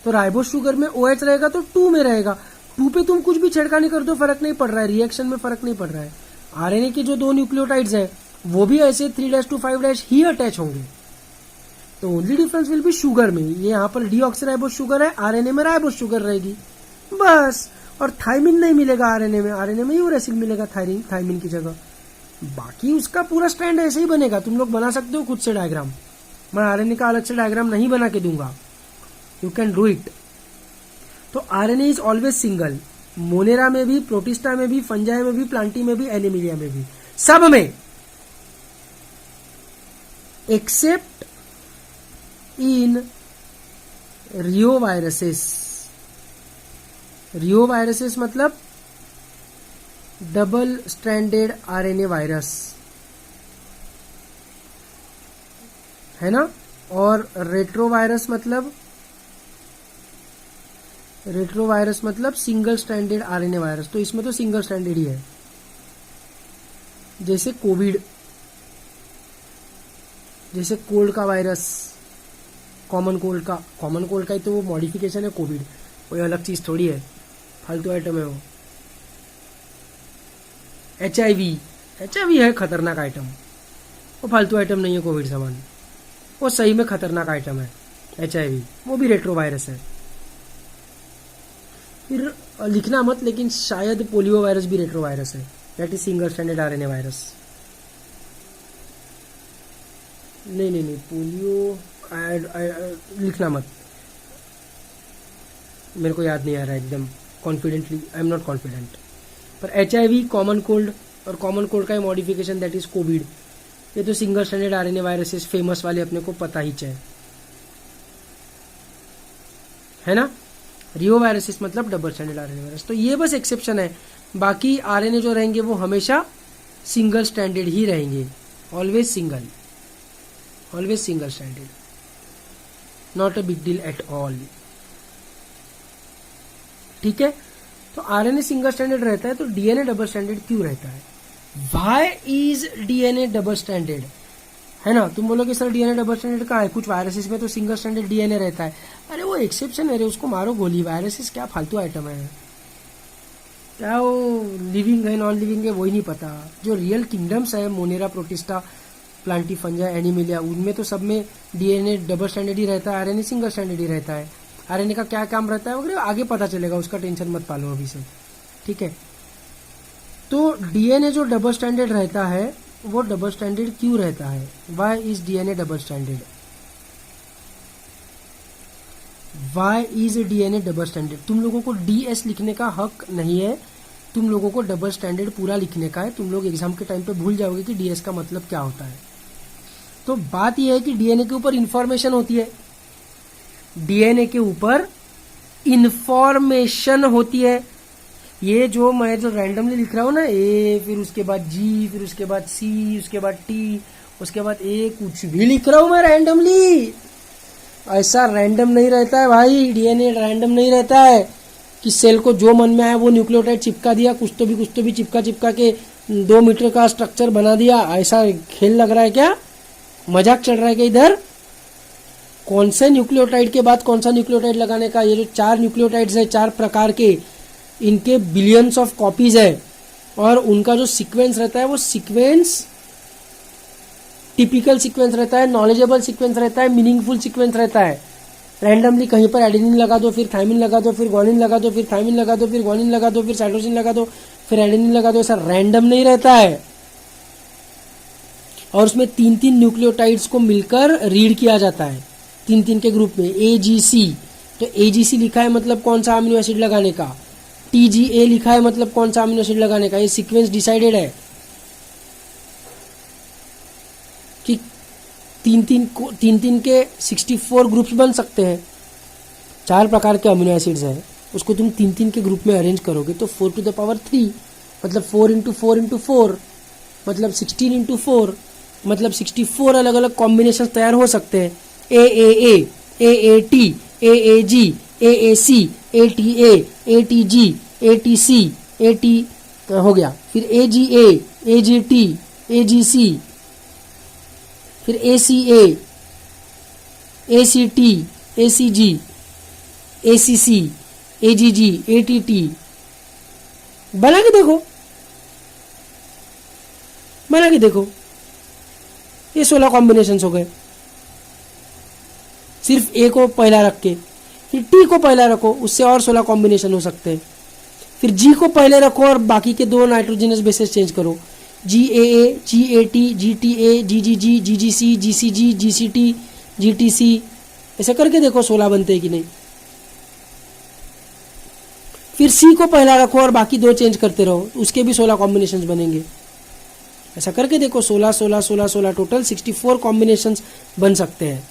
[SPEAKER 1] तो राइबोज शुगर में OH रहेगा तो 2 में रहेगा। 2 पे तुम कुछ भी छेड़खानी कर दो फर्क नहीं पड़ रहा है, रिएक्शन में फर्क नहीं पड़ रहा है। आरएनए के जो 2 न्यूक्लियोटाइड्स हैं वो भी ऐसे 3' to 5' ही अटैच होंगे, तो only difference will be sugar में। ये यहाँ पर डीऑक्सीराइबोज शुगर है, आरएनए में राइबोज शुगर रहेगी बस। और थाइमिन नहीं मिलेगा आरएनए में यूरेसिल मिलेगा थाइमिन की जगह। बाकी उसका पूरा स्टैंड ऐसे ही बनेगा, तुम लोग बना सकते हो खुद से डायग्राम, मैं आरएनए का अलग से डायग्राम नहीं बना के दूंगा, यू कैन डू इट। तो RNA is always single, Monera में भी, प्रोटिस्टा में भी, फंजाई में भी, प्लांटी में भी, एनिमिलिया में भी, सब में, एक्सेप्ट इन रियोवायरसेस। रियोवायरसेस मतलब डबल स्ट्रैंडेड आरएनए वायरस, है ना। और रेट्रोवायरस मतलब सिंगल स्ट्रैंडेड आरएनए वायरस। तो इसमें तो सिंगल स्ट्रैंडेड ही है, जैसे कोविड, जैसे कोल्ड का वायरस, कॉमन कोल्ड का ही तो वो मॉडिफिकेशन है कोविड, कोई अलग चीज थोड़ी है, फालतू आइटम है वो। एचआईवी है खतरनाक आइटम, वो फालतू आइटम नहीं है कोविड समान, वो सही में खतरनाक आइटम है एचआईवी, वो भी रेट्रोवायरस है। फिर लिखना मत, लेकिन शायद पोलियो वायरस भी रेट्रोवायरस है, that is single stranded RNA virus. नहीं पोलियो लिखना मत, मेरे को याद नहीं आ रहा है एकदम confidently, I am not confident. पर एचआईवी, कॉमन कोल्ड, और कॉमन कोल्ड का मॉडिफिकेशन दैट इज कोविड, ये तो single standard RNA viruses famous वाले अपने को पता ही है ना। रियो वायरसेस मतलब डबल स्टैंडर्ड आरएनए वायरस। तो ये बस एक्सेप्शन है, बाकी आरएनए जो रहेंगे वो हमेशा सिंगल स्टैंडर्ड ही रहेंगे, always single standard, not a big deal at all. ठीक है, तो आरएनए सिंगल स्टैंडर्ड रहता है, तो डीएनए डबल स्टैंडर्ड क्यों रहता है? Why is DNA double standard, है ना। तुम बोलोगे सर डीएनए डबल स्टैंडर्ड का है, कुछ वायरसेस में तो सिंगल स्टैंडर्ड डीएनए रहता है। अरे वो एक्सेप्शन है रे, उसको मारो गोली, वायरसेस क्या फालतू आइटम है, क्या वो लिविंग है नॉन लिविंग है वही नहीं पता। जो रियल किंगडम्स है, Monera, protista, Plantae, fungi, Animalia, उनमें तो सब में डीएनए डबल स्टैंडर्ड ही रहता है, आरएनए सिंगल स्टैंडर्ड ही रहता है। आरएनए का क्या काम रहता है वगैरह आगे पता चलेगा, उसका टेंशन मत पालो अभी से, ठीक है। तो डीएनए जो डबल स्टैंडर्ड रहता है वो डबल स्टैंडर्ड क्यों रहता है? Why is DNA double standard? Why is DNA double standard? तुम लोगों को डीएस लिखने का हक नहीं है, तुम लोगों को डबल स्टैंडर्ड पूरा लिखने का है। तुम लोग एग्जाम के टाइम पे भूल जाओगे कि डीएस का मतलब क्या होता है। तो बात यह है कि डीएनए के ऊपर इंफॉर्मेशन होती है, डीएनए के ऊपर इंफॉर्मेशन होती है। ये जो मैं जो रैंडमली लिख रहा हूं ना, ए, फिर उसके बाद जी, फिर उसके बाद सी, उसके बाद टी, उसके बाद ए, कुछ भी लिख रहा हूं मैं रैंडमली, ऐसा रैंडम नहीं रहता है भाई। डीएनए रैंडम नहीं रहता है कि सेल को जो मन में आया वो न्यूक्लियोटाइड चिपका दिया, कुछ तो भी चिपका के 2 मीटर का स्ट्रक्चर बना दिया। ऐसा खेल लग रहा है क्या? मजाक चल रहा है क्या इधर? कौन से न्यूक्लियोटाइड के बाद कौन सा न्यूक्लियोटाइड लगाने का? ये जो 4 न्यूक्लियोटाइड्स है, 4 प्रकार के, इनके बिलियंस ऑफ कॉपीज है, और उनका जो सीक्वेंस रहता है वो सीक्वेंस टिपिकल सीक्वेंस रहता है, नॉलेजेबल सीक्वेंस रहता है, मीनिंगफुल सीक्वेंस रहता है। रैंडमली कहीं पर एडेनिन लगा दो, फिर थाइमिन लगा दो, फिर ग्वानिन लगा दो, फिर थाइमिन लगा दो, फिर ग्वानिन लगा दो, फिर साइटोसिन लगा दो, फिर एडेनिन लगा दो, ऐसा रैंडम नहीं रहता है। और उसमें 3-3 न्यूक्लियोटाइड्स को मिलकर रीड किया जाता है 3-3 के ग्रुप में, AGC। तो AGC लिखा है मतलब कौन सा अमीनो एसिड लगाने का, TGA लिखा है मतलब कौन सा अमीनो एसिड लगाने का। ये सीक्वेंस डिसाइडेड है कि 3-3 के 64 ग्रुप्स बन सकते हैं, 4 प्रकार के अमीनो एसिड्स हैं, उसको तुम 3-3 के ग्रुप में अरेंज करोगे तो 4 to the power 3 मतलब 4 into 4 into 4 मतलब 16 into 4 मतलब 64 अलग अलग कॉम्बिनेशन तैयार हो सकते हैं। AAA, AAT, AAG, AAC, ATA, ATG, ATC, AT हो गया, फिर AGA, AGT, AGC, फिर ACA, ACT, ACG, ACC, AGG, ATT। बना के देखो, ये 16 कॉम्बिनेशन हो गए। सिर्फ ए को पहला रख के, फिर टी को पहला रखो, उससे और 16 कॉम्बिनेशन हो सकते हैं। फिर जी को पहले रखो और बाकी के 2 नाइट्रोजनस बेसेस चेंज करो, GAA, GAT, GTA, GGG, GGC, GCG, GCT, GTC, ऐसा करके देखो 16 बनते हैं कि नहीं। फिर सी को पहला रखो और बाकी 2 चेंज करते रहो, उसके भी 16 कॉम्बिनेशन बनेंगे। ऐसा करके देखो 16 16 16 16 टोटल 64 कॉम्बिनेशन बन सकते हैं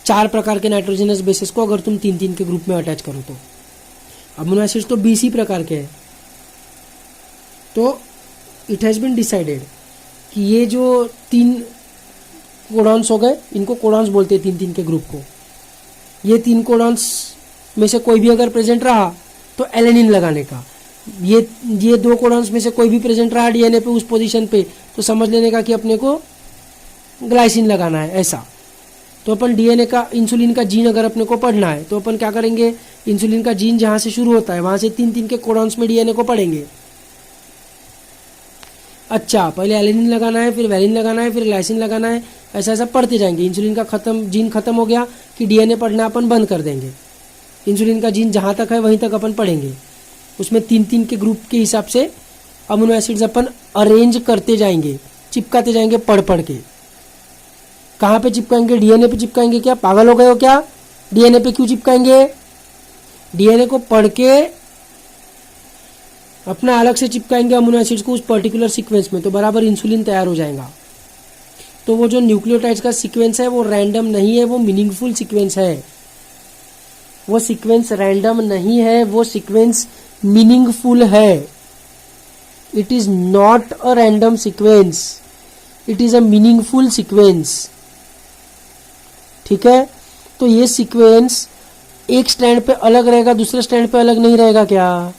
[SPEAKER 1] 4 प्रकार के नाइट्रोजनस बेसिस को अगर तुम 3-3 के ग्रुप में अटैच करो तो। अमीनो एसिड्स तो 20 ही प्रकार के हैं। तो इट हैज बीन डिसाइडेड कि ये जो 3 कोडॉन्स हो गए, इनको कोडॉन्स बोलते हैं 3-3 के ग्रुप को। ये 3 कोडॉन्स में से कोई भी अगर प्रेजेंट रहा तो एलेनिन लगाने का, ये 2 कोडॉन्स में से कोई भी प्रेजेंट रहा डीएनए पे उस पोजीशन पे तो समझ लेने का कि अपने को ग्लाइसिन लगाना है। ऐसा तो अपन डीएनए का इंसुलिन का जीन अगर अपने को पढ़ना है तो अपन क्या करेंगे, इंसुलिन का जीन जहां से शुरू होता है वहां से 3-3 के कोडॉन्स में डीएनए को पढ़ेंगे। अच्छा, पहले एलेनिन लगाना है, फिर वैलिन लगाना है, फिर ग्लाइसिन लगाना है, ऐसा ऐसा पढ़ते जाएंगे। इंसुलिन का जीन खत्म हो गया कि डीएनए पढ़ना अपन बंद कर देंगे। इंसुलिन का जीन जहां तक है वहीं तक अपन पढ़ेंगे। उसमें 3-3 के ग्रुप के हिसाब से अमीनो एसिड्स अपन अरेंज करते जाएंगे, चिपकाते जाएंगे पढ़ पढ़ के। कहाँ पे चिपकाएंगे? डीएनए पे चिपकाएंगे। क्या पागल हो गए हो क्या? डीएनए पे क्यों चिपकाएंगे? डीएनए को पढ़ के अपना अलग से चिपकाएंगे अमीनो एसिड्स को उस पर्टिकुलर सीक्वेंस में, तो बराबर इंसुलिन तैयार हो जाएगा। तो वो जो न्यूक्लियोटाइड्स का सीक्वेंस है वो रैंडम नहीं है, वो मीनिंगफुल सीक्वेंस है। वो सीक्वेंस रैंडम नहीं है, वो सीक्वेंस मीनिंगफुल है। It is not a random sequence, it is a meaningful sequence. ठीक है, तो ये सीक्वेंस एक स्टैंड पे अलग रहेगा, दूसरे स्टैंड पे अलग नहीं रहेगा क्या?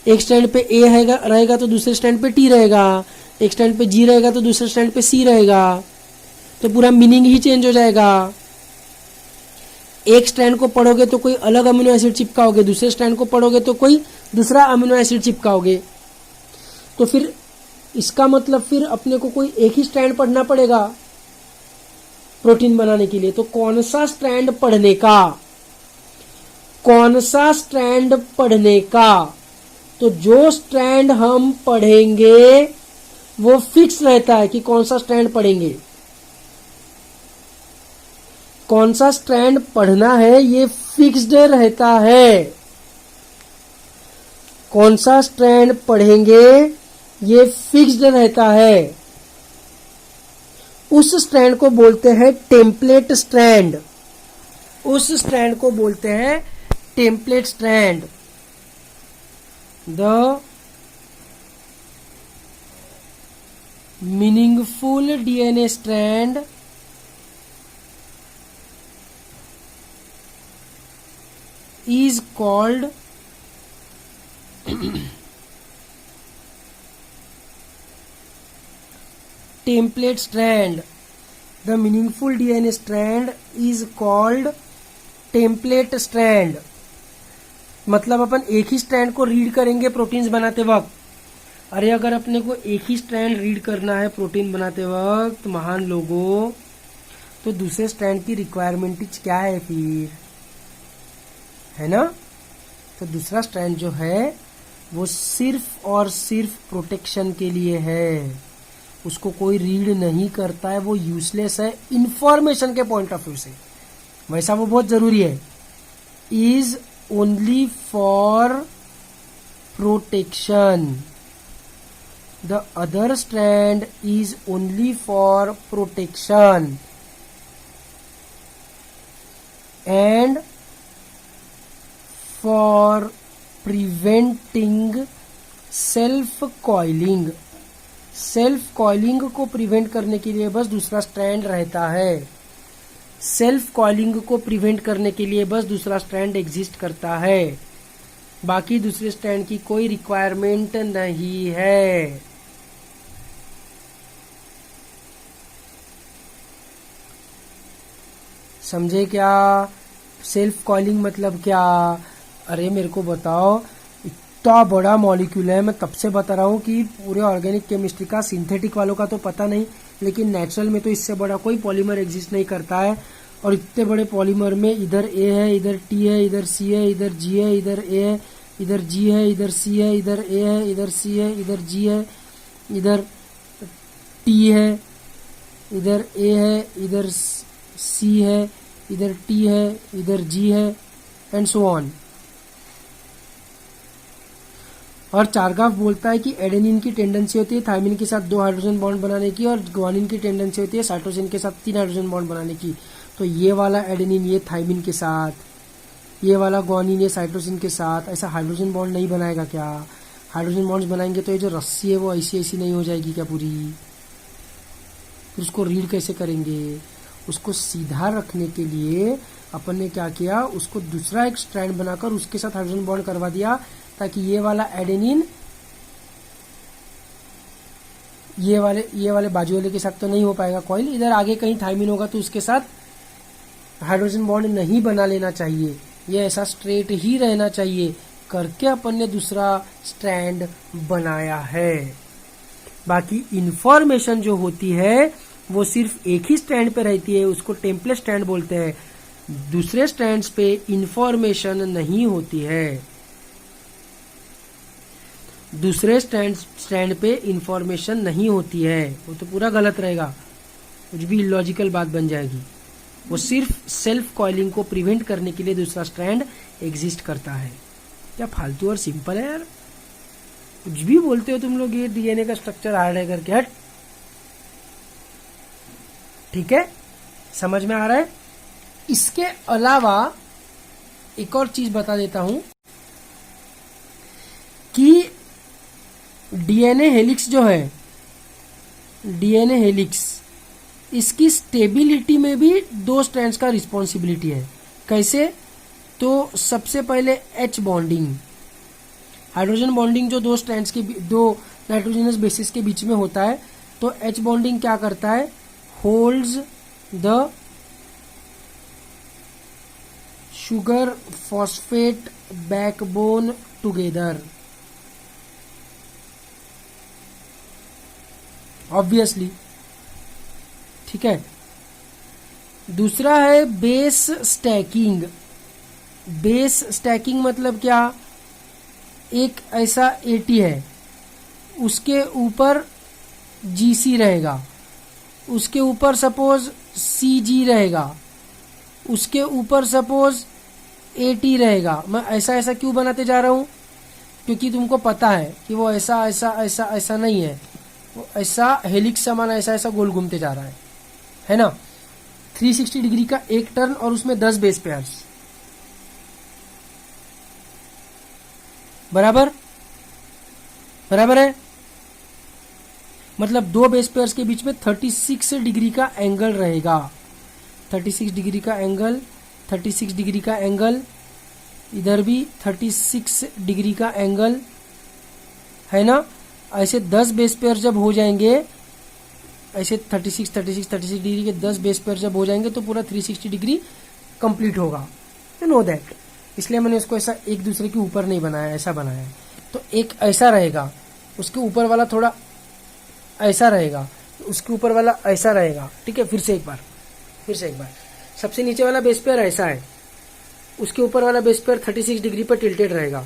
[SPEAKER 1] एक स्टैंड पे ए रहेगा तो दूसरे स्टैंड पे टी रहेगा, एक स्टैंड पे जी रहेगा तो दूसरे स्टैंड पे सी रहेगा, तो पूरा मीनिंग ही चेंज हो जाएगा। एक स्टैंड को पढ़ोगे तो कोई अलग अमीनो एसिड चिपकाओगे, दूसरे स्टैंड को पढ़ोगे तो कोई दूसरा अमीनो एसिड चिपकाओगे। तो फिर इसका मतलब फिर अपने को कोई एक ही स्ट्रैंड पढ़ना पड़ेगा प्रोटीन बनाने के लिए। तो कौन सा स्ट्रैंड पढ़ने का, कौन सा स्ट्रैंड पढ़ने का? तो जो स्ट्रैंड हम पढ़ेंगे वो फिक्स रहता है कि कौन सा स्ट्रैंड पढ़ेंगे। कौन सा स्ट्रैंड पढ़ना है ये फिक्स्ड रहता है। कौन सा स्ट्रैंड पढ़ेंगे ये फिक्स्ड रहता है। उस स्ट्रैंड को बोलते हैं टेम्पलेट स्ट्रैंड। उस स्ट्रैंड को बोलते हैं template strand. The meaningful DNA strand is called template strand. The meaningful DNA strand is called template strand. मतलब अपन एक ही स्ट्रैंड को रीड करेंगे प्रोटीन्स बनाते वक्त। अरे अगर अपने को एक ही स्ट्रैंड रीड करना है प्रोटीन बनाते वक्त महान लोगों, तो दूसरे स्ट्रैंड की रिक्वायरमेंट क्या है फिर, है ना? तो दूसरा स्ट्रैंड जो है वो सिर्फ और सिर्फ प्रोटेक्शन के लिए है, उसको कोई रीड नहीं करता है, वो यूजलेस है इंफॉर्मेशन के पॉइंट ऑफ व्यू से। वैसा वो बहुत जरूरी है। Is only for protection, the other strand is only for protection and for preventing self coiling। Self coiling को प्रिवेंट करने के लिए बस दूसरा स्ट्रैंड रहता है। सेल्फ कॉइलिंग को प्रिवेंट करने के लिए बस दूसरा स्ट्रैंड एग्जिस्ट करता है, बाकी दूसरे स्ट्रैंड की कोई रिक्वायरमेंट नहीं है। समझे क्या? सेल्फ कॉइलिंग मतलब क्या? अरे मेरे को बताओ, इतना बड़ा मॉलिक्यूल है, मैं तब से बता रहा हूँ कि पूरे ऑर्गेनिक केमिस्ट्री का, सिंथेटिक वालों का तो पता नहीं, लेकिन नेचुरल में तो इससे बड़ा कोई पॉलीमर एग्जिस्ट नहीं करता है। और इतने बड़े पॉलीमर में इधर ए है, इधर टी है, इधर सी है, इधर जी है, इधर ए है, इधर जी है, इधर सी है, इधर ए है, इधर सी है, इधर जी है, इधर टी है, इधर ए है, इधर सी है, इधर टी है, इधर जी है, एंड सो ऑन। और चारगाफ बोलता है कि एडेनिन की टेंडेंसी होती है थायमिन के साथ 2 हाइड्रोजन बॉन्ड बनाने की, और ग्वानिन की टेंडेंसी होती है साइटोसिन के साथ 3 हाइड्रोजन बॉन्ड बनाने की। तो ये वाला एडेनिन ये थायमिन के साथ, ये वाला ग्वानिन ये साइटोसिन के साथ ऐसा हाइड्रोजन बॉन्ड नहीं बनाएगा क्या? हाइड्रोजन बॉन्ड्स बनाएंगे तो ये जो रस्सी है वो ऐसी ऐसी नहीं हो जाएगी क्या पूरी? फिर उसको रीड कैसे करेंगे? उसको सीधा रखने के लिए अपन ने क्या किया, उसको दूसरा एक स्ट्रैंड बनाकर उसके साथ हाइड्रोजन बॉन्ड करवा दिया, ताकि ये वाला एडेनिन ये वाले बाजू वाले के साथ तो नहीं हो पाएगा कॉइल, इधर आगे कहीं थायमिन होगा तो उसके साथ हाइड्रोजन बॉन्ड नहीं बना लेना चाहिए, ये ऐसा स्ट्रेट ही रहना चाहिए करके अपन ने दूसरा स्ट्रैंड बनाया है। बाकी इंफॉर्मेशन जो होती है वो सिर्फ एक ही स्टैंड पे रहती है, उसको टेम्पलेट स्टैंड बोलते हैं। दूसरे स्टैंड्स पे इंफॉर्मेशन नहीं होती है, दूसरे स्टैंड पे इंफॉर्मेशन नहीं होती है, वो तो पूरा गलत रहेगा, कुछ भी इलॉजिकल बात बन जाएगी। वो सिर्फ सेल्फ कॉइलिंग को प्रिवेंट करने के लिए दूसरा स्ट्रैंड एग्जिस्ट करता है। क्या फालतू और सिंपल है यार, कुछ भी बोलते हो तुम लोग, ये डीएनए का स्ट्रक्चर हार्ड है करके, हट। ठीक है, समझ में आ रहा है? इसके अलावा एक और चीज बता देता हूं कि डीएनए हेलिक्स जो है, डीएनए हेलिक्स, इसकी स्टेबिलिटी में भी 2 स्ट्रैंड्स का रिस्पॉन्सिबिलिटी है। कैसे? तो सबसे पहले एच बॉन्डिंग, हाइड्रोजन बॉन्डिंग जो 2 स्ट्रैंड्स के 2 नाइट्रोजनस बेसिस के बीच में होता है, तो एच बॉन्डिंग क्या करता है, holds the sugar phosphate backbone together. Obviously, ठीक है। दूसरा है बेस स्टैकिंग। बेस स्टैकिंग मतलब क्या? एक ऐसा एटी है, उसके ऊपर जीसी रहेगा, उसके ऊपर सपोज सीजी रहेगा, उसके ऊपर सपोज एटी रहेगा। मैं ऐसा ऐसा क्यों बनाते जा रहा हूं? क्योंकि तुमको पता है कि वो ऐसा ऐसा ऐसा ऐसा नहीं है, वो ऐसा हेलिक्स समान ऐसा ऐसा गोल घूमते जा रहा है ना। 360 डिग्री का एक टर्न और उसमें 10 बेस पेयर्स, बराबर बराबर है। मतलब 2 बेस पेयर्स के बीच में 36 डिग्री का एंगल रहेगा, 36 डिग्री का एंगल, 36 डिग्री का एंगल, इधर भी 36 डिग्री का एंगल है ना। ऐसे 10 बेस पेयर जब हो जाएंगे, ऐसे 36 डिग्री के 10 बेस पेयर जब हो जाएंगे तो पूरा 360 डिग्री कंप्लीट होगा, यू नो दैट। इसलिए मैंने उसको ऐसा एक दूसरे के ऊपर नहीं बनाया, ऐसा बनाया है। तो एक ऐसा रहेगा, उसके ऊपर वाला थोड़ा ऐसा रहेगा, उसके ऊपर वाला ऐसा रहेगा। ठीक है, फिर से एक बार सबसे नीचे वाला बेस पेयर ऐसा है, उसके ऊपर वाला बेस पेयर 36 डिग्री पर टिल्टेड रहेगा,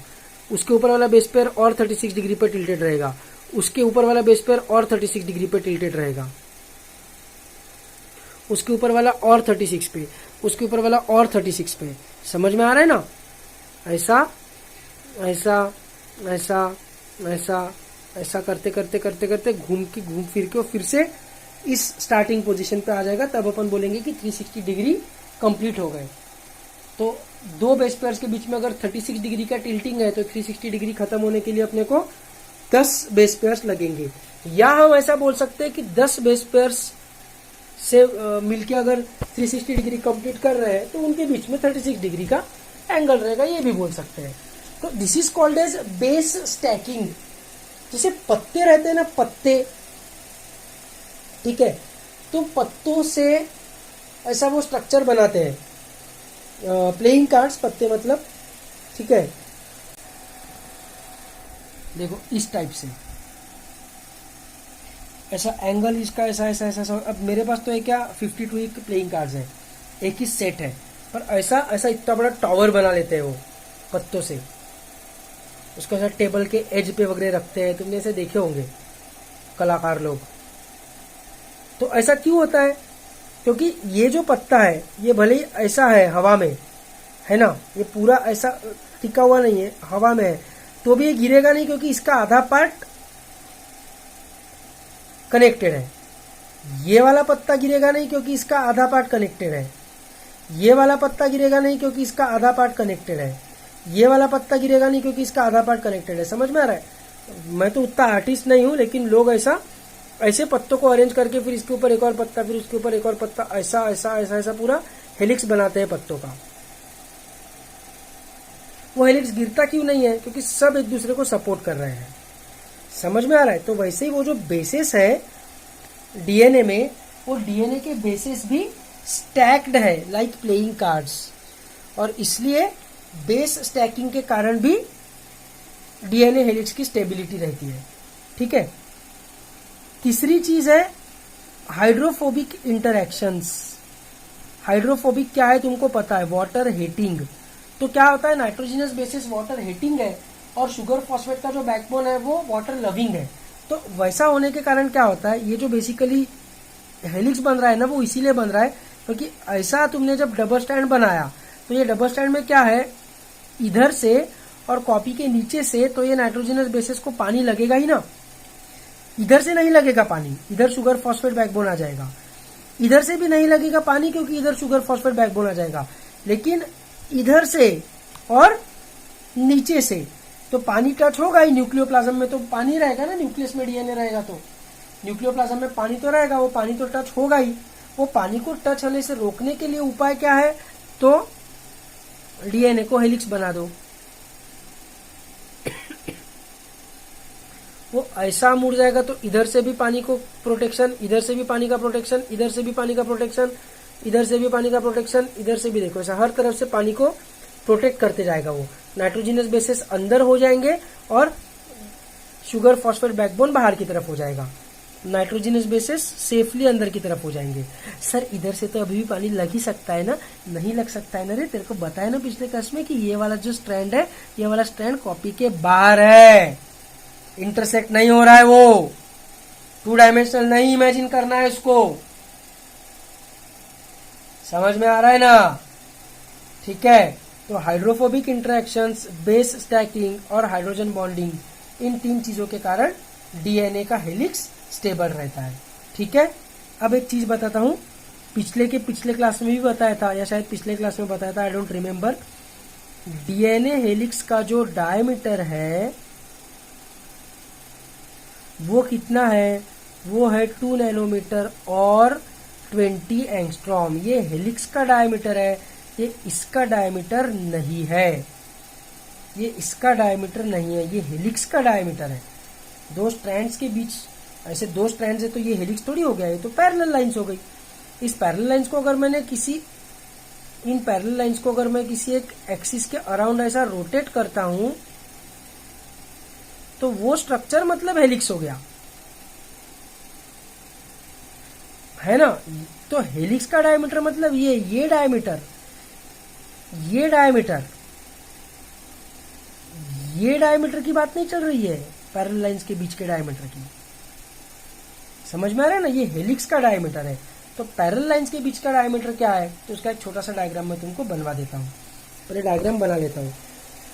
[SPEAKER 1] उसके ऊपर वाला बेस पेयर और 36 डिग्री पर टिल्टेड रहेगा, उसके ऊपर वाला बेस पेयर और 36 डिग्री पर टिल्टेड रहेगा, उसके ऊपर वाला और 36 पे, उसके ऊपर वाला और 36 पे। समझ में आ रहा है ना? ऐसा ऐसा ऐसा ऐसा ऐसा करते करते करते करते घूम फिर के और फिर से इस स्टार्टिंग पोजीशन पे आ जाएगा। तब अपन बोलेंगे कि 360 डिग्री कंप्लीट हो गए। तो 2 बेस पेयर्स के बीच में अगर 36 डिग्री का टिल्टिंग है तो 360 डिग्री खत्म होने के लिए अपने को 10 बेस पेयर्स लगेंगे। या हम ऐसा बोल सकते हैं कि 10 बेस पेयर्स से मिलके अगर 360 डिग्री कंप्लीट कर रहे हैं तो उनके बीच में 36 डिग्री का एंगल रहेगा, ये भी बोल सकते हैं। तो this is called as base stacking. जैसे पत्ते रहते हैं ना, पत्ते, ठीक है, तो पत्तों से ऐसा वो स्ट्रक्चर बनाते हैं, प्लेइंग कार्ड्स, पत्ते मतलब, ठीक है। देखो इस टाइप से ऐसा एंगल इसका ऐसा ऐसा ऐसा। अब मेरे पास तो एक क्या 52 प्लेइंग कार्ड्स है, एक ही सेट है, पर ऐसा ऐसा इतना बड़ा टावर बना लेते हैं वो पत्तों से, उसको ऐसा टेबल के एज पे वगैरह रखते हैं। तुमने ऐसे देखे होंगे कलाकार लोग। तो ऐसा क्यों होता है? क्योंकि ये जो पत्ता है ये भले ही ऐसा है हवा में, है ना, ये पूरा ऐसा टिका हुआ नहीं है, हवा में है, तो भी ये गिरेगा नहीं, क्योंकि इसका आधा पार्ट कनेक्टेड है। ये वाला पत्ता गिरेगा नहीं क्योंकि इसका आधा पार्ट कनेक्टेड है। ये वाला पत्ता गिरेगा नहीं क्योंकि इसका आधा पार्ट कनेक्टेड है। ये वाला पत्ता गिरेगा नहीं क्योंकि इसका आधा पार्ट कनेक्टेड है। समझ में आ रहा है? मैं तो उतना आर्टिस्ट नहीं हूं, लेकिन लोग ऐसे पत्तों को अरेंज करके फिर इसके ऊपर एक और पत्ता, फिर उसके ऊपर एक और पत्ता, ऐसा ऐसा ऐसा ऐसा पूरा हेलिक्स बनाते हैं पत्तों का। वो हेलिक्स गिरता क्यों नहीं है? क्योंकि सब एक दूसरे को सपोर्ट कर रहे हैं। समझ में आ रहा है? तो वैसे ही वो जो बेसिस है डीएनए में, वो डीएनए के बेसिस भी स्टैक्ड है लाइक प्लेइंग कार्ड्स, और इसलिए बेस स्टैकिंग के कारण भी डीएनए हेलिक्स की स्टेबिलिटी रहती है। ठीक है। तीसरी चीज है हाइड्रोफोबिक इंटरैक्शंस। हाइड्रोफोबिक क्या है तुमको पता है? Water hating. तो क्या होता है, नाइट्रोजिनस बेसिस वाटर हेटिंग है और शुगर फॉस्फेट का जो बैकबोन है वो वाटर लविंग है। तो वैसा होने के कारण क्या होता है, ये जो बेसिकली हेलिक्स बन रहा है ना, वो इसीलिए बन रहा है क्योंकि ऐसा तुमने जब डबल स्टैंड बनाया, तो ये डबल स्टैंड में क्या है, इधर से और कॉपी के नीचे से तो ये नाइट्रोजिनस बेसिस को पानी लगेगा ही ना। इधर से नहीं लगेगा पानी, इधर शुगर फॉस्फेट बैकबोन आ जाएगा। इधर से भी नहीं लगेगा पानी क्योंकि इधर शुगर फॉस्फेट बैकबोन आ जाएगा। लेकिन इधर से और नीचे से तो पानी टच होगा ही। न्यूक्लियोप्लाज्म में तो पानी रहेगा ना, न्यूक्लियस में डीएनए रहेगा तो न्यूक्लियोप्लाज्म में पानी तो रहेगा, वो पानी तो टच होगा ही। वो पानी को टच होने से रोकने के लिए उपाय क्या है, तो डीएनए को हेलिक्स बना दो। वो ऐसा मुड़ जाएगा तो इधर से भी पानी को प्रोटेक्शन, इधर से भी पानी का प्रोटेक्शन, इधर से भी पानी का प्रोटेक्शन, इधर से भी पानी का प्रोटेक्शन, इधर से भी। देखो ऐसा हर तरफ से पानी को प्रोटेक्ट करते जाएगा। वो नाइट्रोजिनस बेसिस अंदर हो जाएंगे और शुगर फॉस्फेट बैकबोन बाहर की तरफ हो जाएगा। नाइट्रोजिनस बेसिस सेफली अंदर की तरफ हो जाएंगे। सर इधर से तो अभी भी पानी लग ही सकता है ना? नहीं लग सकता है ना रे, तेरे को बताया ना पिछले क्लास में कि ये वाला जो स्ट्रैंड है, ये वाला स्ट्रैंड कॉपी के बाहर है, इंटरसेक्ट नहीं हो रहा है। वो 2 डायमेंशनल नहीं इमेजिन करना है उसको। समझ में आ रहा है ना? ठीक है। तो हाइड्रोफोबिक इंटरेक्शंस, बेस स्टैकिंग और हाइड्रोजन बॉन्डिंग, इन 3 चीजों के कारण डीएनए का हेलिक्स स्टेबल रहता है। ठीक है। अब एक चीज बताता हूं, पिछले क्लास में भी बताया था, या शायद पिछले क्लास में बताया था, I don't remember. DNA helix का जो डायमीटर है वो कितना है? वो है 2 नैनोमीटर और 20 एंगस्ट्रॉम। ये हेलिक्स का डायमीटर है, ये इसका डायमीटर नहीं है। ये इसका डायमीटर नहीं है, ये हेलिक्स का डायमीटर है। 2 स्ट्रैंड्स के बीच, ऐसे 2 स्ट्रैंड्स है तो ये हेलिक्स थोड़ी हो गया, ये तो पैरेलल लाइंस हो गई। इस पैरेलल लाइंस को अगर मैंने इन पैरेलल लाइंस को अगर मैं किसी एक एक्सिस के अराउंड ऐसा रोटेट करता हूं, तो वो स्ट्रक्चर मतलब हेलिक्स हो गया, है ना? तो हेलिक्स का डायमीटर मतलब ये डायमीटर, ये डायमीटर की बात नहीं चल रही है, पैरेलल लाइंस के बीच के डायमीटर की। समझ में आ रहा है ना? ये हेलिक्स का डायमीटर है। तो पैरेलल लाइंस के बीच का डायमीटर क्या है, तो उसका एक छोटा सा डायग्राम मैं तुमको बनवा देता हूँ। पहले डायग्राम बना लेता हूँ,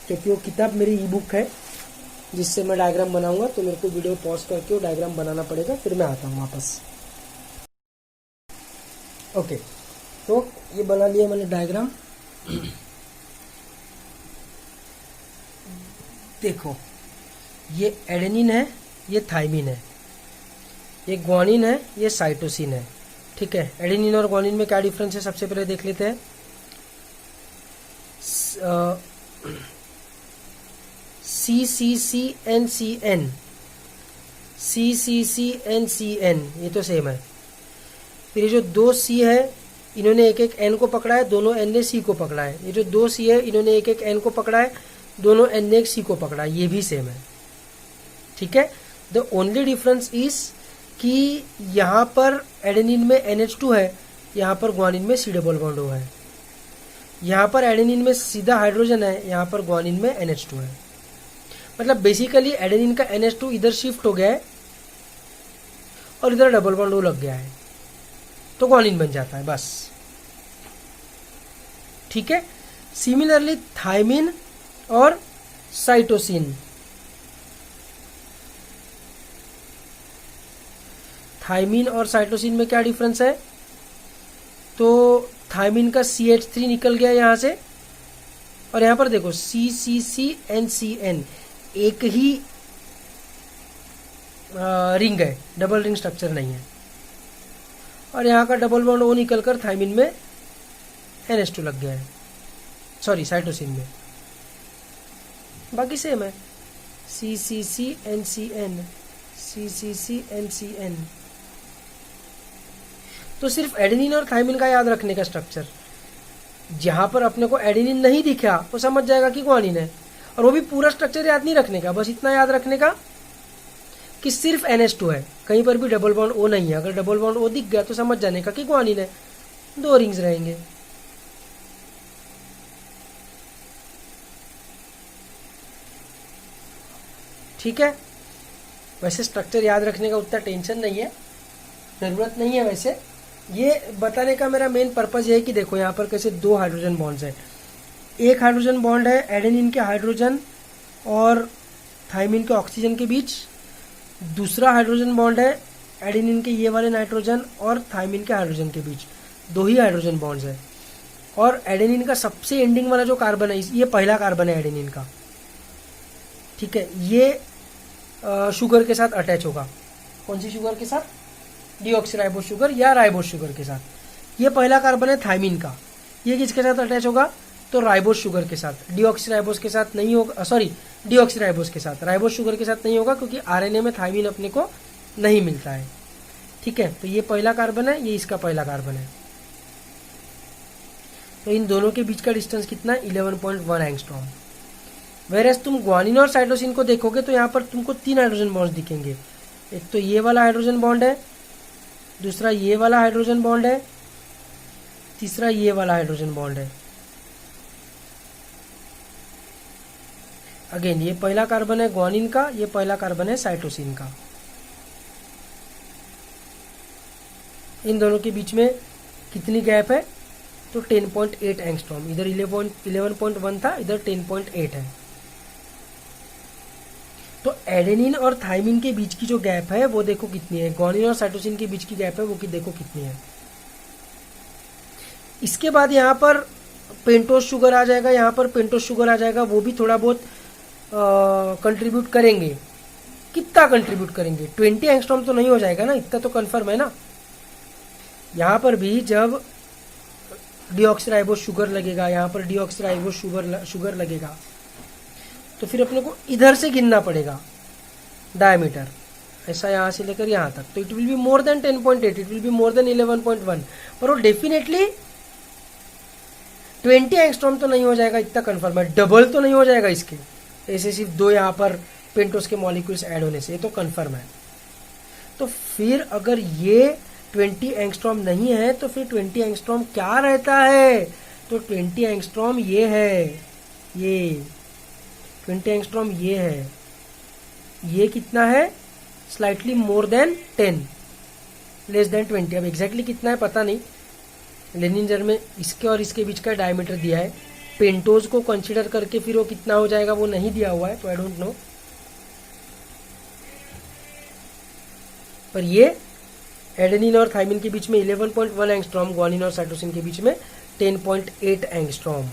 [SPEAKER 1] क्योंकि वो किताब मेरी ई बुक है जिससे मैं डायग्राम बनाऊंगा, तो मेरे को वीडियो पॉज करके वो डायग्राम बनाना पड़ेगा, फिर मैं आता हूँ वापस। ओके, तो ये बना लिया मैंने डायग्राम। देखो, ये एडेनिन है, ये थाइमिन है, ये ग्वानिन है, ये साइटोसिन है। ठीक है। एडेनिन और ग्वानिन में क्या डिफरेंस है, सबसे पहले देख लेते हैं। CCCNCN, CCCNCN, ये तो सेम है। फिर ये जो 2 C है, इन्होंने एक N को पकड़ा है, दोनों N ने C को पकड़ा है। ये जो 2 C है, इन्होंने एक N को पकड़ा है, दोनों N ने एक C को पकड़ा है, ये भी सेम है। ठीक है। द ओनली डिफरेंस इज कि यहां पर एडेनिन में NH2 है, यहां पर ग्वानिन में C डबल बॉन्ड O है। यहां पर एडेनिन में सीधा हाइड्रोजन है, यहां पर ग्वानिन में NH2 है। मतलब बेसिकली एडेनिन का NH2 इधर शिफ्ट हो गया है और इधर डबल बॉन्ड O लग गया है, तो ग्वानिन बन जाता है बस। ठीक है। सिमिलरली थाइमिन और साइटोसिन, थायमीन और साइटोसिन में क्या डिफरेंस है? तो थायमीन का CH3 निकल गया यहाँ से, और यहाँ पर देखो CCCNCN एक ही रिंग है, डबल रिंग स्ट्रक्चर नहीं है, और यहाँ का डबल बॉन्ड O निकलकर थायमीन में NH2 लग गया है, सॉरी साइटोसिन में। बाकी सेम है, CCCNCN CCCNCN। तो सिर्फ एडेनिन और थायमीन का याद रखने का स्ट्रक्चर, जहां पर अपने को एडेनिन नहीं दिखा वो समझ जाएगा कि ग्वानिन है, और वो भी पूरा स्ट्रक्चर याद नहीं रखने का, बस इतना याद रखने का कि सिर्फ NH2 है, कहीं पर भी डबल बॉन्ड O नहीं है। अगर डबल बॉन्ड O दिख गया तो समझ जाने का कि ग्वानिन है, 2 रिंग्स रहेंगे। ठीक है, वैसे स्ट्रक्चर याद रखने का उतना टेंशन नहीं है, जरूरत नहीं है। वैसे ये बताने का मेरा मेन पर्पज ये है कि देखो यहाँ पर कैसे 2 हाइड्रोजन बॉन्ड्स है, एक हाइड्रोजन बॉन्ड है एडेनिन के हाइड्रोजन और थायमीन के ऑक्सीजन के बीच, दूसरा हाइड्रोजन बॉन्ड है एडेनिन के ये वाले नाइट्रोजन और थायमीन के हाइड्रोजन के बीच, 2 ही हाइड्रोजन बॉन्ड्स है। और एडेनिन का सबसे एंडिंग वाला जो कार्बन है, ये पहला कार्बन है एडेनिन का, ठीक है, ये शुगर के साथ अटैच होगा। कौन सी शुगर के साथ? डीऑक्सीराइबोस शुगर या राइबोस शुगर के साथ। ये पहला कार्बन है थायमीन का, ये किसके साथ अटैच होगा? तो राइबोस शुगर के साथ। डीऑक्सीराइबोस के साथ नहीं होगा, सॉरी डीऑक्सीराइबोस के साथ, राइबोस शुगर के साथ नहीं होगा, क्योंकि आरएनए में थायमीन अपने को नहीं मिलता है। ठीक है, तो ये पहला कार्बन है, ये इसका पहला कार्बन है। तो इन दोनों के बीच का डिस्टेंस कितना है? 11.1 एंगस्ट्रॉम। वेरएस तुम ग्वानिन और साइटोसिन को देखोगे तो यहाँ पर तुमको 3 हाइड्रोजन बॉन्ड्स दिखेंगे। एक तो ये वाला हाइड्रोजन बॉन्ड है, दूसरा ये वाला हाइड्रोजन बॉन्ड है, तीसरा ये वाला हाइड्रोजन बॉन्ड है। अगेन ये पहला कार्बन है ग्वानिन का, ये पहला कार्बन है साइटोसिन का। इन दोनों के बीच में कितनी गैप है? तो 10.8 एंगस्ट्रॉम। इधर 11.1 था, इधर 10.8 है। तो एडेनिन और थायमीन के बीच की जो गैप है वो देखो कितनी है, ग्वानिन और साइटोसिन के बीच की गैप है वो कि देखो कितनी है। इसके बाद यहाँ पर पेंटोज शुगर आ जाएगा, यहाँ पर पेंटोज शुगर आ जाएगा, वो भी थोड़ा बहुत कंट्रीब्यूट करेंगे। कितना कंट्रीब्यूट करेंगे? 20 एंगस्ट्रॉम तो नहीं हो जाएगा ना, इतना तो कंफर्म है ना। यहाँ पर भी जब डीऑक्सीराइबोस शुगर लगेगा, यहाँ पर डीऑक्सीराइबोस शुगर लगेगा, तो फिर अपने को इधर से गिनना पड़ेगा डायमीटर, ऐसा यहाँ से लेकर यहाँ तक। तो it will be more than 10.8, it will be more than 11.1, पर वो डेफिनेटली 20 एंगस्ट्रॉम तो नहीं हो जाएगा, इतना कंफर्म है। डबल तो नहीं हो जाएगा इसके, ऐसे सिर्फ 2 यहाँ पर पेंटोस के मॉलिक्यूल्स ऐड होने से, ये तो कंफर्म है। तो फिर अगर ये 20 एंगस्ट्रॉम नहीं है तो फिर 20 एंगस्ट्रॉम क्या रहता है? तो 20 एंगस्ट्रॉम ये है, ये 20 एंगस्ट्रॉम ये है। ये कितना है? Slightly more than 10, less than 20। अब एग्जैक्टली कितना है पता नहीं, लेनिंजर में इसके और इसके बीच का डायमीटर दिया है, पेंटोज को कंसीडर करके फिर वो कितना हो जाएगा वो नहीं दिया हुआ है, तो आई डोंट नो। पर ये एडेनिन और थायमीन के बीच में 11.1 एंगस्ट्रॉम, ग्वानिन और साइटोसिन के बीच में 10.8 एंगस्ट्रॉम।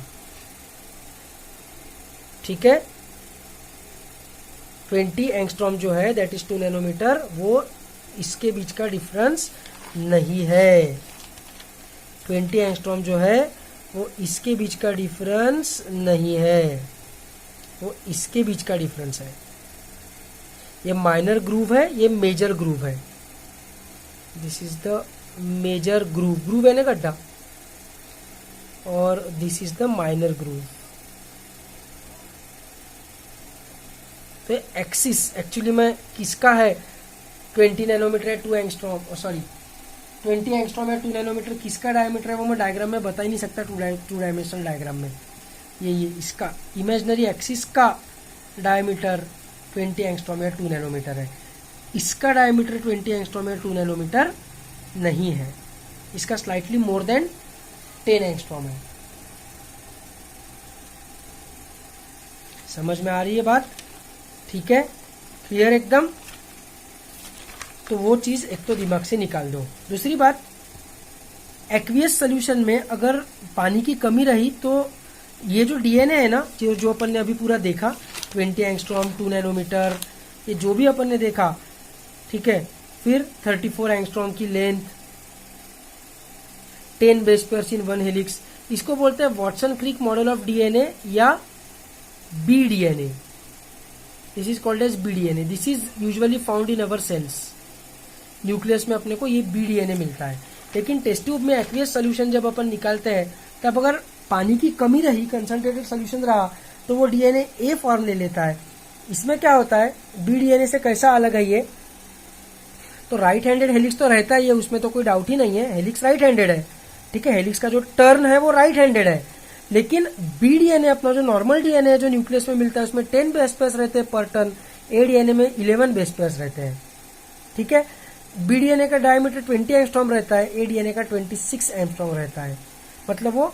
[SPEAKER 1] ठीक है, 20 एंगस्ट्रॉम जो है दैट इज 2 नैनोमीटर, वो इसके बीच का डिफरेंस नहीं है। 20 एंगस्ट्रॉम जो है वो इसके बीच का डिफरेंस नहीं है, वो इसके बीच का डिफरेंस है। ये माइनर ग्रूव है, ये मेजर ग्रूव है। This is the major groove, groove है ना गड्ढा, और this is the minor groove. तो एक्सिस एक्चुअली में किसका है? 20 नैनोमीटर है 2 एंगस्ट्रॉम, सॉरी 20 एंगस्ट्रॉम है 2 नैनोमीटर, किसका डायमीटर है वो मैं डायग्राम में बता ही नहीं सकता, टू डायमेंशनल डायग्राम में। ये इसका इमेजिनरी एक्सिस का डायमीटर 20 एंगस्ट्रॉम या 2 नैनोमीटर है, इसका डायमीटर 20 एंगस्ट्रॉम या 2 नैनोमीटर नहीं है, इसका स्लाइटली मोर देन 10 एंगस्ट्रॉम है। समझ में आ रही है बात? ठीक है, क्लियर एकदम। तो वो चीज एक तो दिमाग से निकाल दो। दूसरी बात, एक्वियस सोल्यूशन में अगर पानी की कमी रही तो ये जो डीएनए है ना, जो अपन ने अभी पूरा देखा 20 एंगस्ट्रॉम 2 नैनोमीटर, ये जो भी अपन ने देखा, ठीक है, फिर 34 एंगस्ट्रॉम की length, 10 base pairs in 1 helix, इसको बोलते हैं Watson Crick model of DNA या B DNA. This is called as B DNA. This is usually found in our cells. Nucleus में अपने को ये बीडीएनए मिलता है। लेकिन टेस्ट ट्यूब में एक्वियस सोल्यूशन जब अपन निकालते हैं तब अगर पानी की कमी रही, कंसंट्रेटेड सोल्यूशन रहा, तो वो डीएनए ए फॉर्म ले लेता है। इसमें क्या होता है, बीडीएनए से कैसा अलग है ये, तो राइट हैंडेड हेलिक्स तो रहता ही है, उसमें तो कोई डाउट ही नहीं है, हेलिक्स राइट हैंडेड है, ठीक है, हेलिक्स का जो टर्न है वो राइट हैंडेड है। लेकिन बीडीएनए अपना जो नॉर्मल डीएनए है जो न्यूक्लियस में मिलता है उसमें 10 बेस पेयर्स रहते हैं पर टर्न, ए डीएनए में 11 बेस पेयर्स रहते हैं, ठीक है। बीडीएनए का डायमीटर 20 एंगस्ट्रॉम रहता है, ए डीएनए का 26 एंगस्ट्रॉम रहता है, मतलब वो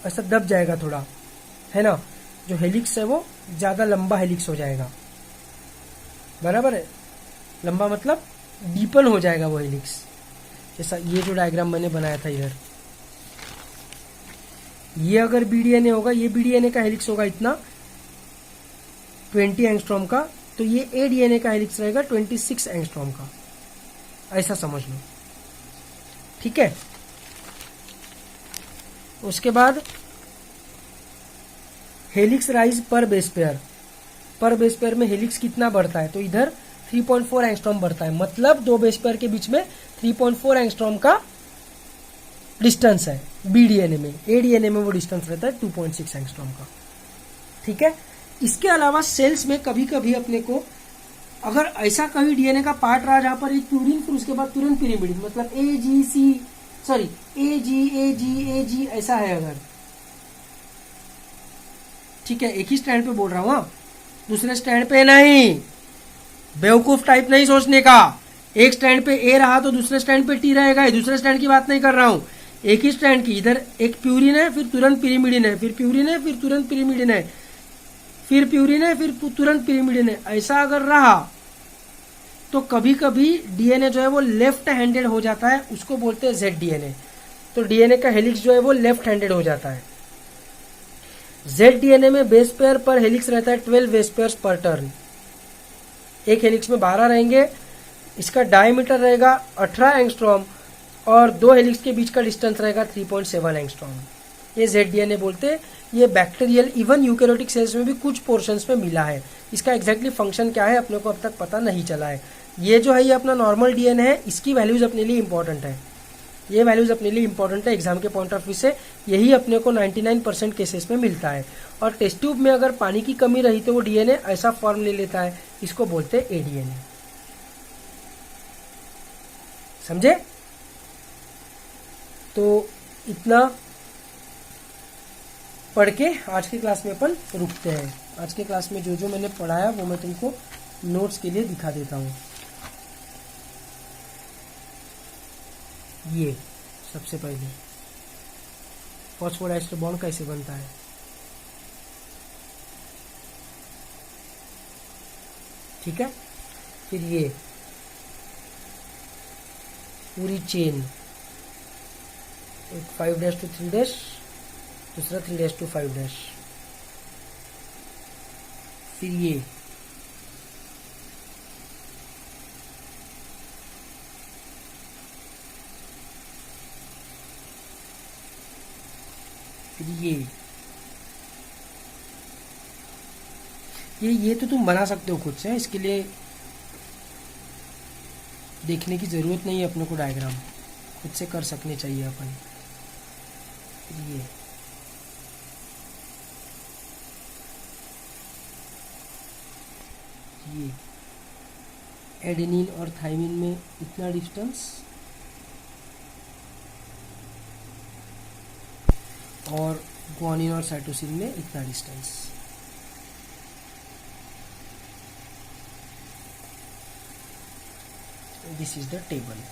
[SPEAKER 1] ऐसा दब जाएगा थोड़ा, है ना, जो हेलिक्स है वो ज्यादा लंबा हेलिक्स हो जाएगा, बराबर है, लंबा मतलब डीपन हो जाएगा वो हेलिक्स, जैसा ये जो डायग्राम मैंने बनाया था इधर, ये अगर बीडीएनए होगा, ये बीडीएनए का हेलिक्स होगा इतना 20 एंगस्ट्रॉम का, तो ये ए डीएनए का हेलिक्स रहेगा 26 एंगस्ट्रॉम का, ऐसा समझ लो, ठीक है। उसके बाद हेलिक्स राइज पर बेस पेयर में हेलिक्स कितना बढ़ता है, तो इधर 3.4 एंगस्ट्रॉम बढ़ता है, मतलब दो बेस पेयर के बीच में 3.4 एंगस्ट्रॉम का डिस्टेंस है बीडीएनए में। एडीएनए में वो डिस्टेंस रहता है 2.6 एंगस्ट्रॉम का, ठीक है। इसके अलावा सेल्स में कभी कभी अपने को अगर ऐसा कभी डीएनए का पार्ट रहा जहां पर एक प्यूरिन फिर उसके बाद तुरंत पिरिमिडिन, मतलब ए जी ऐसा है अगर, ठीक है, एक ही स्टैंड पे बोल रहा हूं, दूसरे स्टैंड पे नहीं, बेवकूफ टाइप नहीं सोचने का। एक स्टैंड पे ए रहा तो दूसरे स्टैंड पे टी रहेगा, दूसरे स्टैंड की बात नहीं कर रहा हूं, एक ही स्टैंड की, इधर एक प्यूरिन है फिर तुरंत पिरिमिडिन है, फिर प्यूरिन है फिर तुरंत पिरिमिडिन है, फिर प्यूरिन है फिर तुरंत पिरिमिडिन है, ऐसा अगर रहा तो कभी कभी डीएनए जो है वो लेफ्ट हैंडेड हो जाता है, उसको बोलते हैं जेड डीएनए। तो डीएनए का हेलिक्स जो है वो लेफ्ट हैंडेड हो जाता है। जेड डीएनए में बेस पेयर पर हेलिक्स रहता है 12 बेस पेयर्स पर टर्न, एक हेलिक्स में 12 रहेंगे, इसका डायमीटर रहेगा 18 एंगस्ट्रॉम और दो हेलिक्स के बीच का डिस्टेंस रहेगा 3.7 एंगस्ट्रॉम। ये जेड डीएनए बोलते हैं। ये बैक्टीरियल इवन यूकेरियोटिक सेल्स में भी कुछ पोर्शंस में मिला है। इसका एग्जैक्टली फंक्शन क्या है अपने को अब तक पता नहीं चला है। ये जो है ये अपना नॉर्मल डीएनए है, इसकी वैल्यूज अपने लिए इंपॉर्टेंट है, ये वैल्यूज अपने लिए इंपॉर्टेंट है एग्जाम के पॉइंट ऑफ व्यू से। यही अपने को 99% केसेस में मिलता है। और टेस्ट ट्यूब में अगर पानी की कमी रही तो वो डीएनए ऐसा फॉर्म ले लेता है, इसको बोलते हैं एडीएनए। समझे? तो इतना पढ़ के आज की क्लास में अपन रुकते हैं। आज के क्लास में जो जो मैंने पढ़ाया वो मैं तुमको नोट्स के लिए दिखा देता हूँ। ये सबसे पहले फॉस्फोडाइस्टर बॉन्ड कैसे बनता है, ठीक है। फिर ये पूरी चेन, एक 5' to 3', दूसरा 3' to 5', फिर ये ये तो तुम बना सकते हो खुद से, इसके लिए देखने की जरूरत नहीं है अपने को, डायग्राम खुद से कर सकने चाहिए अपन। ये एडेनिन और थाइमिन में इतना डिस्टेंस और ग्वानिन और साइटोसिन में इतना distance. This is the table.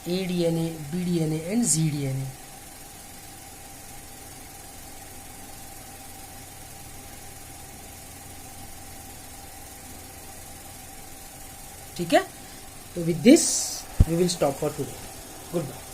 [SPEAKER 1] A DNA, B DNA and G DNA. ठीक है, तो with this we will stop for today. Good bye.